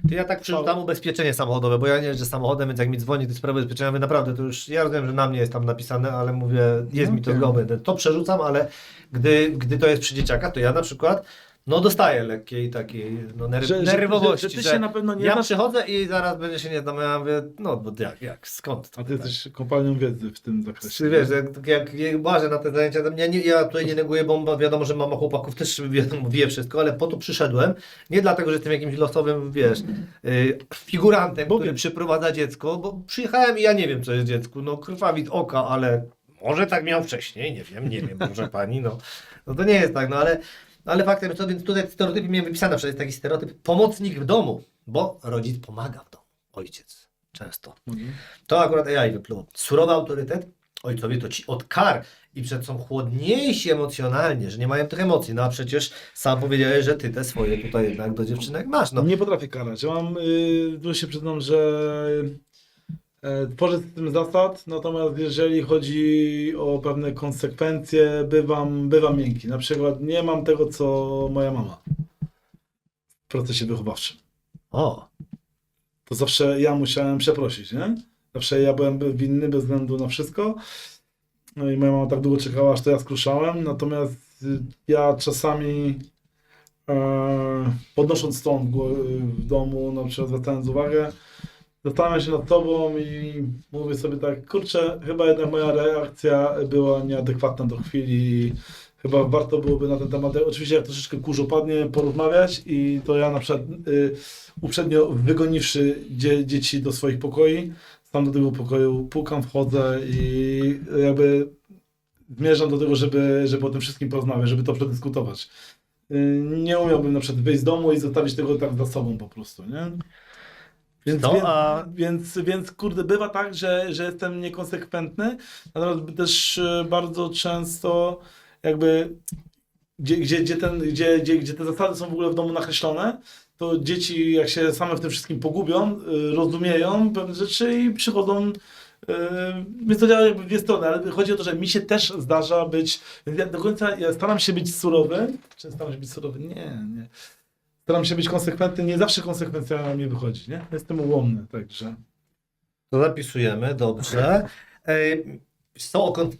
To ja tak przerzucam ubezpieczenie samochodowe, bo ja nie jeżdżę samochodem, więc jak mi dzwoni te sprawy ubezpieczenia, mówię naprawdę, to już ja rozumiem, że na mnie jest tam napisane, ale mówię, jest mi to z głowy. To przerzucam, ale gdy to jest przy dzieciakach, to ja na przykład No dostaję lekkiej takiej no, Że nerwowości, ty się na pewno nie ja znasz, przychodzę i zaraz będzie się nie znam, ja mówię, no bo jak, skąd to? a ty jesteś kopalnią wiedzy w tym zakresie. Ty wiesz, jak łażę na te zajęcia, to ja tutaj nie neguję, bo wiadomo, że mama chłopaków też wie wszystko, ale po to przyszedłem, nie dlatego, że jestem jakimś losowym, wiesz, figurantem, który przyprowadza dziecko, bo przyjechałem i ja nie wiem, co jest dziecku, no krwawit oka, ale może tak miał wcześniej, nie wiem, może pani, no to nie jest tak, no ale faktem jest to, więc tutaj stereotypy miałem wypisane, że jest taki stereotyp pomocnik w domu, bo rodzic pomaga w domu, ojciec, często. To akurat AI wypluł. Surowy autorytet, ojcowie to ci od kar i przed są chłodniejsi emocjonalnie, że nie mają tych emocji. No a przecież sam powiedziałeś, że ty te swoje tutaj jednak do dziewczynek masz. No. Nie potrafię karać. Ja mam, tu się przyznam, że tworzę system zasad, natomiast jeżeli chodzi o pewne konsekwencje, bywam miękki. Na przykład nie mam tego, co moja mama w procesie wychowawczym. O, To zawsze ja musiałem przeprosić, nie? Zawsze ja byłem winny bez względu na wszystko. No i moja mama tak długo czekała, aż to ja skruszałem. Natomiast ja czasami podnosząc ton w domu, na przykład zwracając uwagę, zastanawiam się nad sobą i mówię sobie tak, kurczę, chyba jednak moja reakcja była nieadekwatna do chwili. Chyba warto byłoby na ten temat, oczywiście jak troszeczkę kurz opadnie, porozmawiać i to ja na przykład uprzednio wygoniwszy dzieci do swoich pokoi, tam do tego pokoju pukam, wchodzę i jakby zmierzam do tego, żeby o tym wszystkim porozmawiać, żeby to przedyskutować. Nie umiałbym na przykład wyjść z domu i zostawić tego tak za sobą po prostu, nie? Więc kurde, bywa tak, że jestem niekonsekwentny, natomiast też bardzo często jakby gdzie te zasady są w ogóle w domu nakreślone, to dzieci jak się same w tym wszystkim pogubią, rozumieją pewne rzeczy i przychodzą. Więc to działa jakby w dwie strony, ale chodzi o to, że mi się też zdarza być, więc ja do końca ja staram się być surowy. Czy staram się być surowy? Nie. Staram się być konsekwentny, nie zawsze konsekwencja mi wychodzi, nie? Jestem ułomny, także. to zapisujemy, dobrze.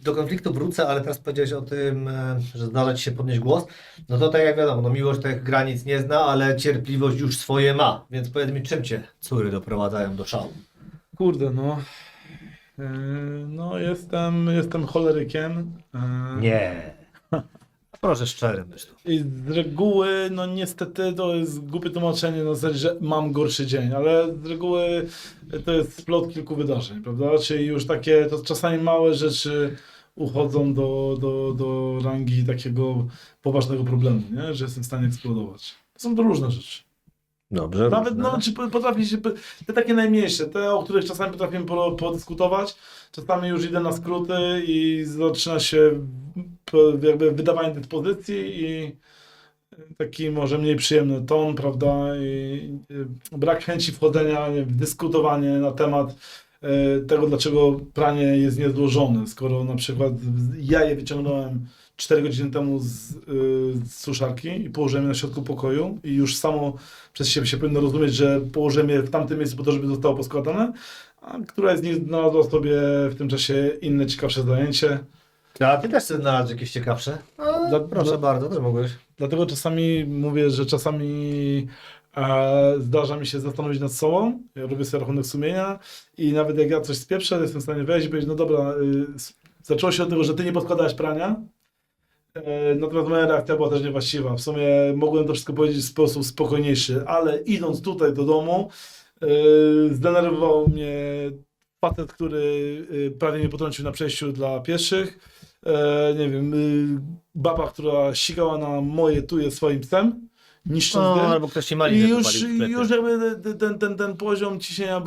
Do konfliktu wrócę, ale teraz powiedziałeś o tym, że zdarza ci się podnieść głos. No to tak jak wiadomo, no miłość tych granic nie zna, ale cierpliwość już swoje ma. Więc powiedz mi, czym cię córy doprowadzają do szału? Kurde, no. No jestem cholerykiem. Nie. Proszę szczery myśl. I z reguły, no niestety to jest głupie tłumaczenie na zasadzie, że mam gorszy dzień, ale z reguły to jest splot kilku wydarzeń, prawda? Czyli już takie, to czasami małe rzeczy uchodzą do rangi takiego poważnego problemu, nie? Że jestem w stanie eksplodować. To są to różne rzeczy. Dobrze. Nawet, no, czy potrafi się, te takie najmniejsze, te, o których czasami potrafimy podyskutować, czasami już idę na skróty i zaczyna się jakby wydawanie dyspozycji i taki może mniej przyjemny ton, prawda, i brak chęci wchodzenia w dyskutowanie na temat tego, dlaczego pranie jest niezłożone, skoro na przykład ja je wyciągnąłem 4 godziny temu z suszarki i położyłem je na środku pokoju i już samo przez siebie się powinno rozumieć, że położyłem je w tamtym miejscu po to, żeby zostało poskładane, a któraś z nich znalazła sobie w tym czasie inne, ciekawsze zajęcie. A ty też sobie znalazłeś jakieś ciekawsze? Proszę bardzo, też mogłeś. Dlatego czasami mówię, że czasami zdarza mi się zastanowić nad sobą, ja robię sobie rachunek sumienia i nawet jak ja coś spieprzę, jestem w stanie wejść i powiedzieć, no dobra, zaczęło się od tego, że ty nie podkładałeś prania, natomiast moja reakcja była też niewłaściwa. W sumie mogłem to wszystko powiedzieć w sposób spokojniejszy, ale idąc tutaj do domu, zdenerwował mnie facet, który prawie mnie potrącił na przejściu dla pieszych. Nie wiem, baba, która sikała na moje tuje swoim psem, niszcząc dym. Albo ktoś się mali. I już jakby ten poziom ciśnienia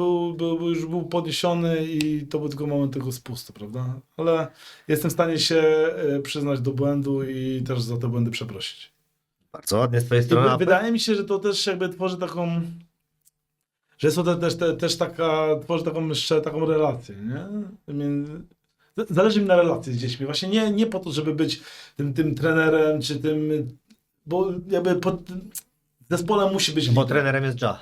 już był podniesiony i to był tylko moment tego spustu, prawda? Ale jestem w stanie się przyznać do błędu i też za te błędy przeprosić. Bardzo ładnie z twojej strony. Wydaje mi się, że to też jakby tworzy taką, że jest to też taka, tworzy taką jeszcze taką relację, nie? Zależy mi na relacji z dziećmi. Właśnie nie po to, żeby być tym trenerem, czy tym, bo jakby w zespole musi być Bo lider. trenerem jest Ja.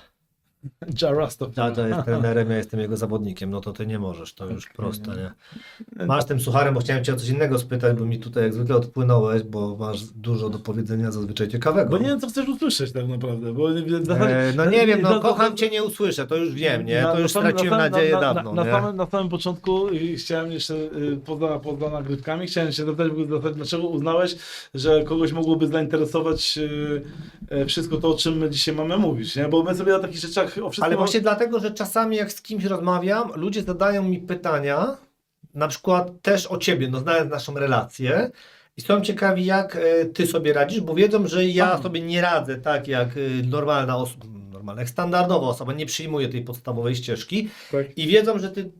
Jarasta. Tata jest trenerem, ja jestem jego zawodnikiem, no to ty nie możesz, to już proste, nie? Masz tym sucharem, bo chciałem cię o coś innego spytać, bo mi tutaj jak zwykle odpłynąłeś, bo masz dużo do powiedzenia zazwyczaj ciekawego. Bo nie wiem, co chcesz usłyszeć tak naprawdę. Bo w zasadzie, No nie wiem, no kocham cię, nie usłyszę, to już wiem, nie? To już straciłem nadzieję dawno, nie? Na samym początku chciałem jeszcze, poza nagrywkami, chciałem się zapytać, dlaczego uznałeś, że kogoś mogłoby zainteresować wszystko to, o czym my dzisiaj mamy mówić, nie? Bo my sobie o takich rzeczach, o wszystkim... Ale właśnie dlatego, że czasami jak z kimś rozmawiam, ludzie zadają mi pytania, na przykład też o ciebie, no znając naszą relację i są ciekawi, jak ty sobie radzisz, bo wiedzą, że ja sobie nie radzę tak jak normalna osoba, jak standardowa osoba, nie przyjmuje tej podstawowej ścieżki Tak. i wiedzą, że ty,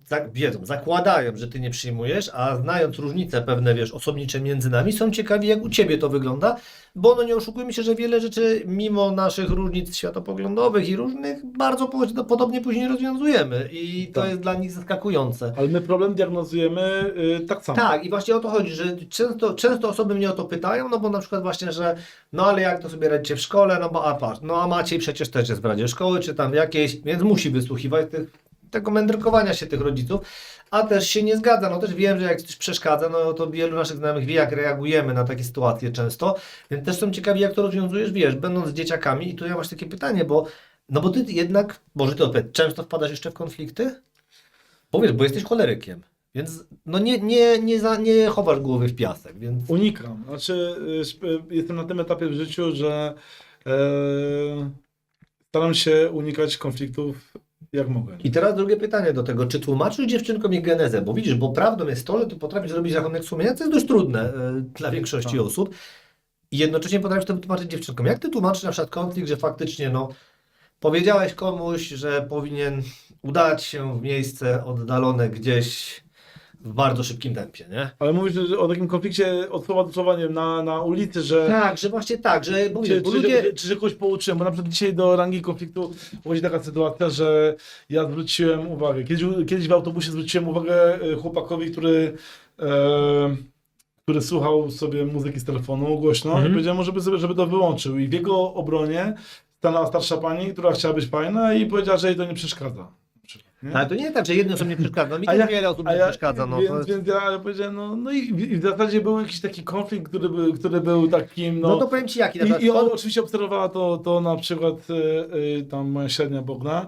zakładają, że ty nie przyjmujesz, a znając różnice pewne, wiesz, osobnicze między nami, są ciekawi, jak u ciebie to wygląda, bo no nie oszukujmy się, że wiele rzeczy, mimo naszych różnic światopoglądowych i różnych, bardzo podobnie później rozwiązujemy i to Tak. jest dla nich zaskakujące. Ale my problem diagnozujemy tak samo. Tak, i właśnie o to chodzi, że często osoby mnie o to pytają, no bo na przykład właśnie, że no ale jak to sobie radzicie w szkole, no bo patrz, no a Maciej przecież też jest w radzie szkoły, czy tam jakieś, więc musi wysłuchiwać tego mędrkowania się tych rodziców, a też się nie zgadza, no też wiem, że jak coś przeszkadza, no to wielu naszych znajomych wie, jak reagujemy na takie sytuacje często, więc też są ciekawi, jak to rozwiązujesz, wiesz, będąc z dzieciakami i tu ja masz takie pytanie, bo ty jednak, może ty odpowiedz, często wpadasz jeszcze w konflikty? Powiedz, bo jesteś cholerykiem. Więc no nie chowasz głowy w piasek, więc... Unikam. Znaczy, jestem na tym etapie w życiu, że staram się unikać konfliktów jak mogę. I teraz drugie pytanie do tego, czy tłumaczysz dziewczynkom ich genezę? Bo widzisz, bo prawdą jest to, że ty potrafisz zrobić rachunek sumienia, co jest dość trudne dla większości osób. I jednocześnie potrafisz to wytłumaczyć dziewczynkom. Jak ty tłumaczysz na przykład konflikt, że faktycznie no powiedziałeś komuś, że powinien udać się w miejsce oddalone gdzieś w bardzo szybkim tempie, nie? Ale mówisz że o takim konflikcie od słowa do słowa, nie wiem, na ulicy, że... Tak, że właśnie tak, że mówię, bo Czy, ludzie... czy kogoś pouczyłem, bo na przykład dzisiaj do rangi konfliktu wchodzi taka sytuacja, że ja zwróciłem uwagę, kiedyś w autobusie zwróciłem uwagę chłopakowi, który słuchał sobie muzyki z telefonu głośno i powiedziałem mu, żeby to wyłączył i w jego obronie stanęła starsza pani, która chciała być fajna i powiedziała, że jej to nie przeszkadza. Nie? Ale to nie tak, że jednym osobom nie przeszkadza, no mi też wiele osób nie przeszkadza. No, Więc ja powiedziałem, no i w zasadzie był jakiś taki konflikt, który był takim, no to powiem ci jaki. Na I on oczywiście obserwowała to na przykład tam moja średnia Bogna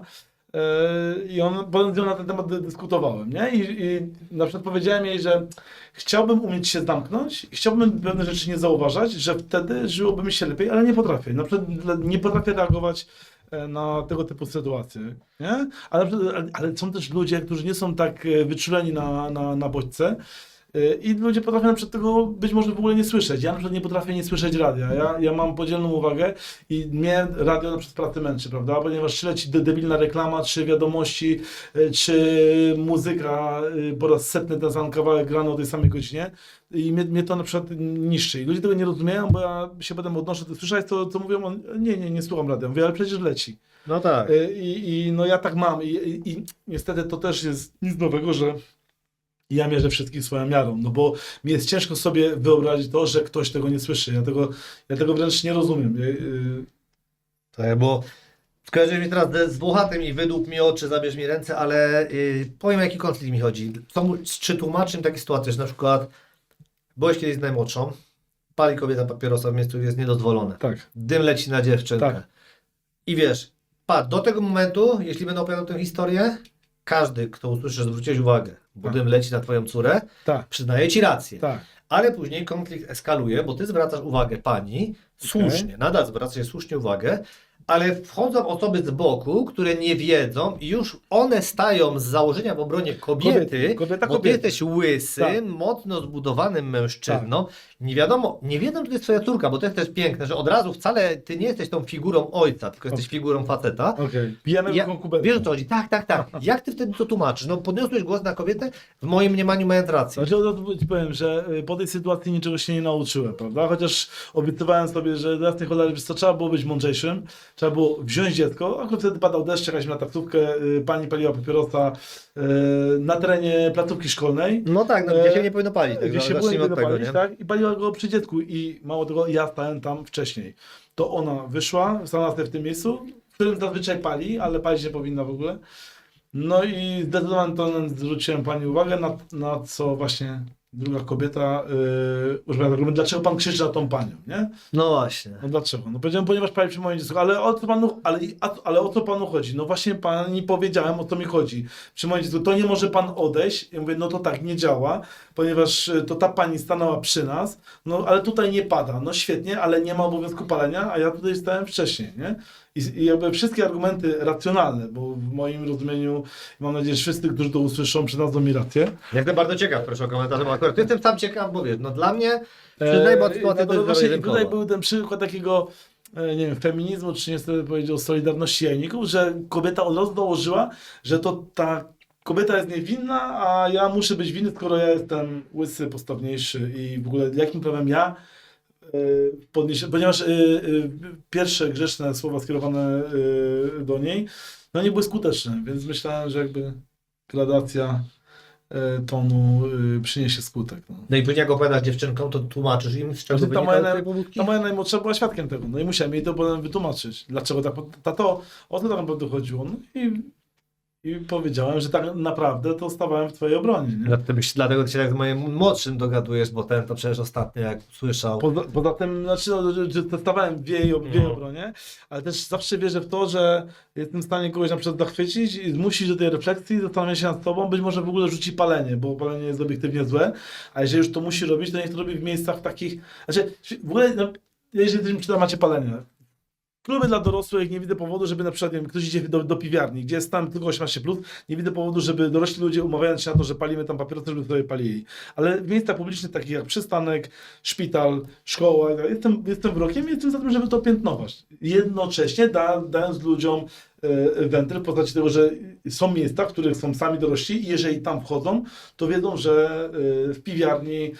i on potem z nią na ten temat dyskutowałem, nie? I na przykład powiedziałem jej, że chciałbym umieć się zamknąć, chciałbym pewne rzeczy nie zauważać, że wtedy żyłoby mi się lepiej, ale nie potrafię. Na przykład nie potrafię reagować na tego typu sytuacje, nie? Ale są też ludzie, którzy nie są tak wyczuleni na bodźce i ludzie potrafią na przykład tego być może w ogóle nie słyszeć. Ja na przykład nie potrafię nie słyszeć radia. Ja mam podzielną uwagę i mnie radio na przykład pracy męczy, prawda? Ponieważ czy leci debilna reklama, czy wiadomości, czy muzyka po raz setny ten sam kawałek grany o tej samej godzinie i mnie to na przykład niszczy. I ludzie tego nie rozumieją, bo ja się potem odnoszę, ty słyszałeś co mówią? Nie słucham radia. Mówię, ale przecież leci. No tak. I no ja tak mam i niestety to też jest nic nowego, że ja mierzę wszystkich swoją miarą, no bo mi jest ciężko sobie wyobrazić to, że ktoś tego nie słyszy. Ja tego wręcz nie rozumiem. Tak, bo skojarzyłeś mi teraz z Włochatym i wydłup mi oczy, zabierz mi ręce, ale powiem jaki konflikt mi chodzi. Czy tłumaczę takie sytuacje, że na przykład byłeś kiedyś z najmłodszą, pali kobieta papierosa w miejscu, jest niedozwolone. Tak. Dym leci na dziewczynkę. Tak. I wiesz, patrz, do tego momentu, jeśli będę opowiadał tę historię, każdy, kto usłyszy, że zwróciłeś uwagę, bo Tak. dym leci na twoją córę, Tak. przyznaje ci rację. Tak. Ale później konflikt eskaluje, bo ty zwracasz uwagę pani, słusznie, nadal zwracasz słusznie uwagę, ale wchodzą osoby z boku, które nie wiedzą i już one stają z założenia w obronie kobiety, Kobieta. bo ty jesteś łysym, Tak. mocno zbudowanym mężczyzną. Nie wiadomo, nie wiedzą, że to jest twoja córka, bo to jest też piękne, że od razu wcale ty nie jesteś tą figurą ojca, tylko jesteś figurą faceta. Okej. Pijemy Ja, konkubentę. wiesz o co chodzi? Tak. Jak ty wtedy to tłumaczysz? No podniosłeś głos na kobietę, w moim mniemaniu mając rację. Znaczy, od razu ci powiem, że po tej sytuacji niczego się nie nauczyłem, prawda? Chociaż obiecywałem sobie, że do jasnej cholery, wiesz co, trzeba było być mądrzejszym, trzeba było wziąć dziecko, akurat wtedy padał deszcz, jechaliśmy na taksówkę, pani paliła papierosa na terenie placówki szkolnej. No tak, no gdzie się nie powinno palić, tak Gdzie się zacznijmy było od tego, palić, nie? tak? I paliła go przy dziecku i mało tego, ja stałem tam wcześniej. To ona wyszła, stanęła sobie w tym miejscu, w którym zazwyczaj pali, ale palić nie powinna w ogóle. No i zdecydowanie to zwróciłem pani uwagę, na co właśnie druga kobieta używa argumentu, dlaczego pan krzyczy na tą panią, nie? No właśnie. No dlaczego? No powiedziałem, ponieważ pali przy moim dziecku, ale o co panu chodzi? No właśnie pani powiedziałem, o co mi chodzi. Przy moim dziecku, to nie może pan odejść. Ja mówię, no to tak nie działa, ponieważ to ta pani stanęła przy nas, no ale tutaj nie pada. No świetnie, ale nie ma obowiązku palenia, a ja tutaj stałem wcześniej, nie? I jakby wszystkie argumenty racjonalne, bo w moim rozumieniu, mam nadzieję, że wszyscy, którzy to usłyszą, przydadzą mi rację. Jestem bardzo ciekaw, proszę o komentarze, bo akurat jestem sam ciekaw, bo wiesz, no dla mnie najbardziej sytuacja to jest właśnie zero-jedynkowa. tutaj był ten przykład takiego, nie wiem, feminizmu, czy niestety powiedział solidarności jajników, że kobieta od razu dołożyła, że to ta kobieta jest niewinna, a ja muszę być winny, skoro ja jestem łysy, postawniejszy i w ogóle jakim prawem ja podniesie, ponieważ pierwsze grzeczne słowa skierowane do niej, no nie były skuteczne, więc myślałem, że jakby gradacja tonu przyniesie skutek. No. No i później jak opowiadasz dziewczynkom, to tłumaczysz im, z czego Znaczy, ta wynikają moja, twoje pobudki? ta moja najmłodsza była świadkiem tego, no i musiałem jej to potem wytłumaczyć, dlaczego tak, tato, o co tak naprawdę chodziło, no i powiedziałem, że tak naprawdę to stawałem w twojej obronie, nie? Dlatego ty się tak z moim młodszym dogadujesz, bo ten to przecież ostatnio jak słyszał. Poza tym, znaczy, no, że stawałem w jej obronie, ale też zawsze wierzę w to, że jestem w stanie kogoś na przykład zachwycić i zmusić do tej refleksji, zastanowienia się nad sobą, być może w ogóle rzuci palenie, bo palenie jest obiektywnie złe, a jeżeli już to musi robić, to niech to robi w miejscach takich, znaczy w ogóle, no, jeżeli ktoś macie palenie, kluby dla dorosłych, nie widzę powodu, żeby na przykład, nie wiem, ktoś idzie do piwiarni, gdzie jest tam tylko 18+, nie widzę powodu, żeby dorośli ludzie umawiając się na to, że palimy tam papierosy, żeby sobie palili. Ale w miejscach publicznych takich jak przystanek, szpital, szkoła, jestem wrogiem i jestem za tym, żeby to piętnować. Jednocześnie dając ludziom wentyl w postaci tego, że są miejsca, w których są sami dorośli i jeżeli tam wchodzą, to wiedzą, że w piwiarni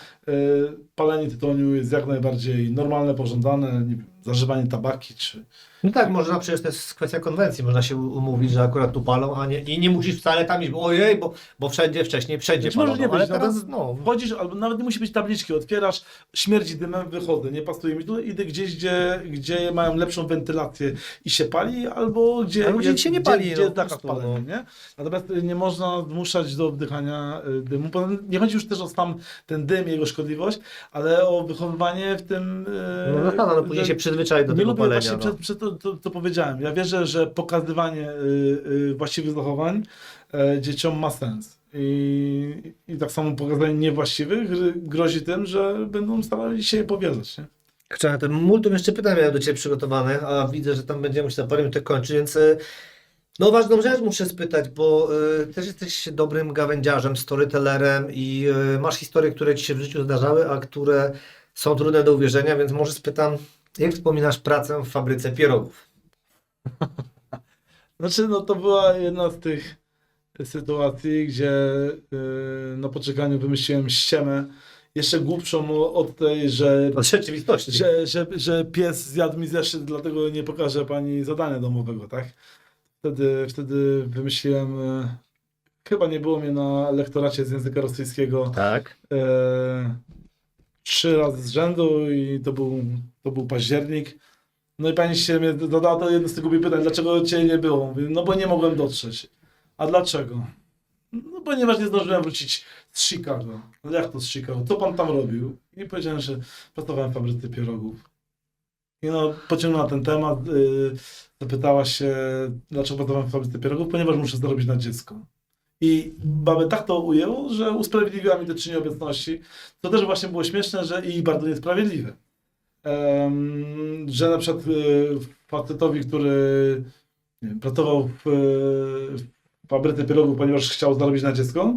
palenie tytoniu jest jak najbardziej normalne, pożądane, nie wiem, zażywanie tabaki czy... No tak, można, przecież to jest kwestia konwencji, można się umówić, że akurat tu palą, a nie, i nie musisz wcale tam iść, bo ojej, bo wszędzie wcześniej Być może palono, nie być, ale no teraz, bez- no, wchodzisz, albo nawet nie musi być tabliczki, otwierasz, śmierdzi dymem, wychodzę, nie pasuje mi tu, idę gdzieś, gdzie mają lepszą wentylację i się pali, albo gdzie Albo gdzie się nie pali, gdzie no, jest po zakaz prostu, palenia, no. nie? Natomiast nie można zmuszać do wdychania dymu. Nie chodzi już też o sam ten dym, jego szkodliwość, ale o wychowywanie w tym... no zasada, no później że- się przyzwyczai do nie tego lubię palenia. właśnie No. przez to, co powiedziałem. Ja wierzę, że pokazywanie właściwych zachowań dzieciom ma sens. I tak samo pokazanie niewłaściwych grozi tym, że będą starali się je powielać. Nie? Chciałem, ten multum jeszcze pytań miałem do Ciebie przygotowanych, a widzę, że tam będziemy się za parę minut kończyć, więc no ważną rzecz muszę spytać, bo też jesteś dobrym gawędziarzem, storytellerem i masz historie, które Ci się w życiu zdarzały, a które są trudne do uwierzenia, więc może spytam, jak wspominasz pracę w fabryce pierogów? Znaczy, no to była jedna z tych sytuacji, gdzie na poczekaniu wymyśliłem ściemę, jeszcze głupszą od tej, że Od rzeczywistości. że pies zjadł mi zeszyt, dlatego nie pokażę pani zadania domowego, tak? Wtedy wymyśliłem, chyba nie było mnie na lektoracie z języka rosyjskiego Tak. 3 razy z rzędu i to był październik. No i pani się mnie zadała to jedno z tych głupich pytań, dlaczego cię nie było? Mówię, no bo nie mogłem dotrzeć. A dlaczego? No ponieważ nie zdążyłem wrócić z Chicago. No jak to z Chicago? Co pan tam robił? I powiedziałem, że pracowałem w fabryce pierogów. I no pociągnęła ten temat, zapytała się, dlaczego pracowałem w fabryce pierogów, ponieważ muszę zarobić na dziecko. I babę tak to ujęło, że usprawiedliwiła mi te 3 nieobecności, co też właśnie było śmieszne, że i bardzo niesprawiedliwe. Że na przykład facetowi, który nie wiem, pracował w fabryce pierogów, ponieważ chciał zarobić na dziecko,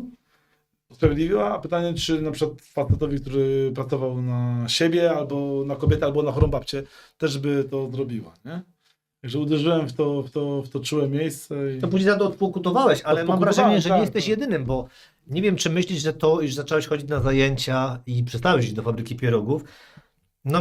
usprawiedliwiła, a pytanie, czy na przykład facetowi, który pracował na siebie, albo na kobietę, albo na chorą babcię, też by to zrobiła, nie? Także uderzyłem w to czułe miejsce. To później za to odpokutowałeś, ale mam Odpokutowałem, wrażenie, że nie tak, jesteś tak. jedynym, bo nie wiem, czy myślisz, że to, iż zacząłeś chodzić na zajęcia i przestałeś iść do fabryki pierogów, No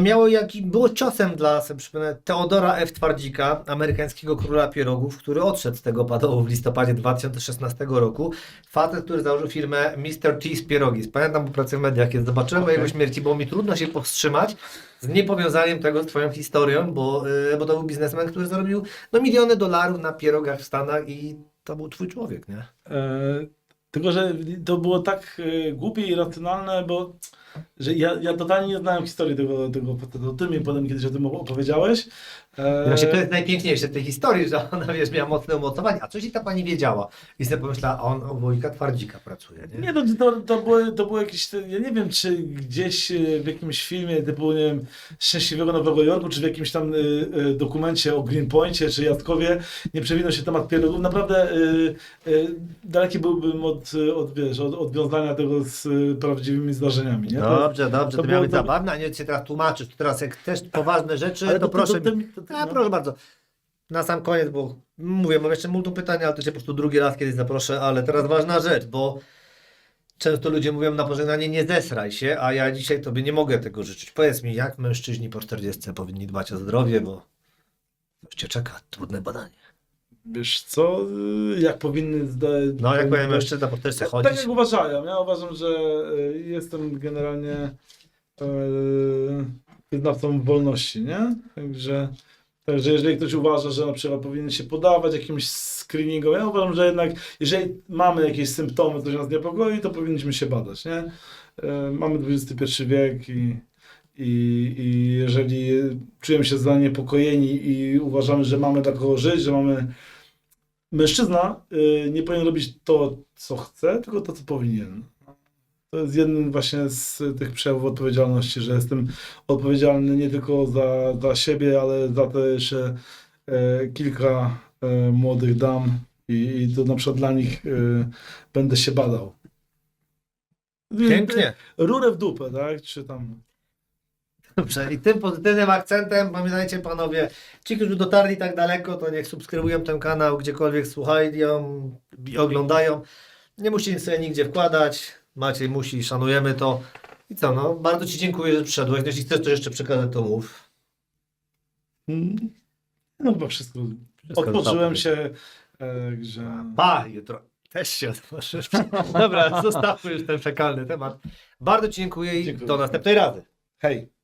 było ciosem dla, sobie przypomnę, Teodora F. Twardzika, amerykańskiego króla pierogów, który odszedł z tego padołu w listopadzie 2016 roku. Facet, który założył firmę Mr. T's Pierogi. Pamiętam, bo pracuję w mediach, kiedy zobaczyłem o jego śmierci, było mi trudno się powstrzymać z niepowiązaniem tego z twoją historią, bo to był biznesmen, który zarobił miliony dolarów na pierogach w Stanach i to był twój człowiek, nie? Tylko, że to było tak głupie i irracjonalne, bo że ja totalnie nie znałem historii tego faceta. Ty mi potem kiedyś o tym opowiedziałeś. Właśnie to jest najpiękniejsze w tej historii, że ona, wiesz, miała mocne umocowanie, a coś i ta pani wiedziała. I sobie pomyślała, on u wujka Twardzika pracuje, nie? Nie, to było jakieś, ja nie wiem, czy gdzieś w jakimś filmie typu, nie wiem, Szczęśliwego Nowego Jorku, czy w jakimś tam dokumencie o Greenpoincie, czy Jackowie nie przewinął się temat pierogów. Naprawdę daleki byłbym od wiązania tego z prawdziwymi zdarzeniami, nie? Dobrze, to było miało być to- zabawne, a nie się teraz tłumaczysz. Teraz jak też poważne rzeczy, to proszę. no. Proszę bardzo. Na sam koniec, bo mówię, mam jeszcze multum pytań, ale to cię po prostu drugi raz kiedyś zaproszę, ale teraz ważna rzecz, bo często ludzie mówią na pożegnanie nie zesraj się, a ja dzisiaj tobie nie mogę tego życzyć. Powiedz mi, jak mężczyźni po 40 powinni dbać o zdrowie, bo coś cię czeka, trudne badanie. Wiesz co, jak powinny No, jak powiem, mężczyzna po 40 Tak chodzić. jak uważają. Ja uważam, że jestem generalnie wyznawcą wolności, nie? Także jeżeli ktoś uważa, że na przykład powinien się podawać jakimś screeningom, ja uważam, że jednak jeżeli mamy jakieś symptomy, coś nas niepokoi, to powinniśmy się badać, nie? Mamy XXI wiek i jeżeli czujemy się zaniepokojeni i uważamy, że mamy dla kogo żyć, że mamy... Mężczyzna nie powinien robić to, co chce, tylko to, co powinien. To jest jeden właśnie z tych przejawów odpowiedzialności, że jestem odpowiedzialny nie tylko za siebie, ale za te jeszcze kilka młodych dam i to na przykład dla nich będę się badał. Pięknie. Rurę w dupę, tak? Czy tam... Dobrze, i tym pozytywnym akcentem pamiętajcie panowie, ci, którzy dotarli tak daleko, to niech subskrybują ten kanał, gdziekolwiek słuchają i oglądają. Nie musicie sobie nigdzie wkładać. Maciej musi, szanujemy to. I co, no, bardzo ci dziękuję, że przyszedłeś. Jeśli chcesz coś jeszcze przekazać, to mów. No chyba wszystko. Otworzyłem się, że... Jutro też się otworzysz. Dobra, zostawmy już ten fekalny temat. Bardzo ci dziękuję i Dziękuję. do następnej razy. Hej.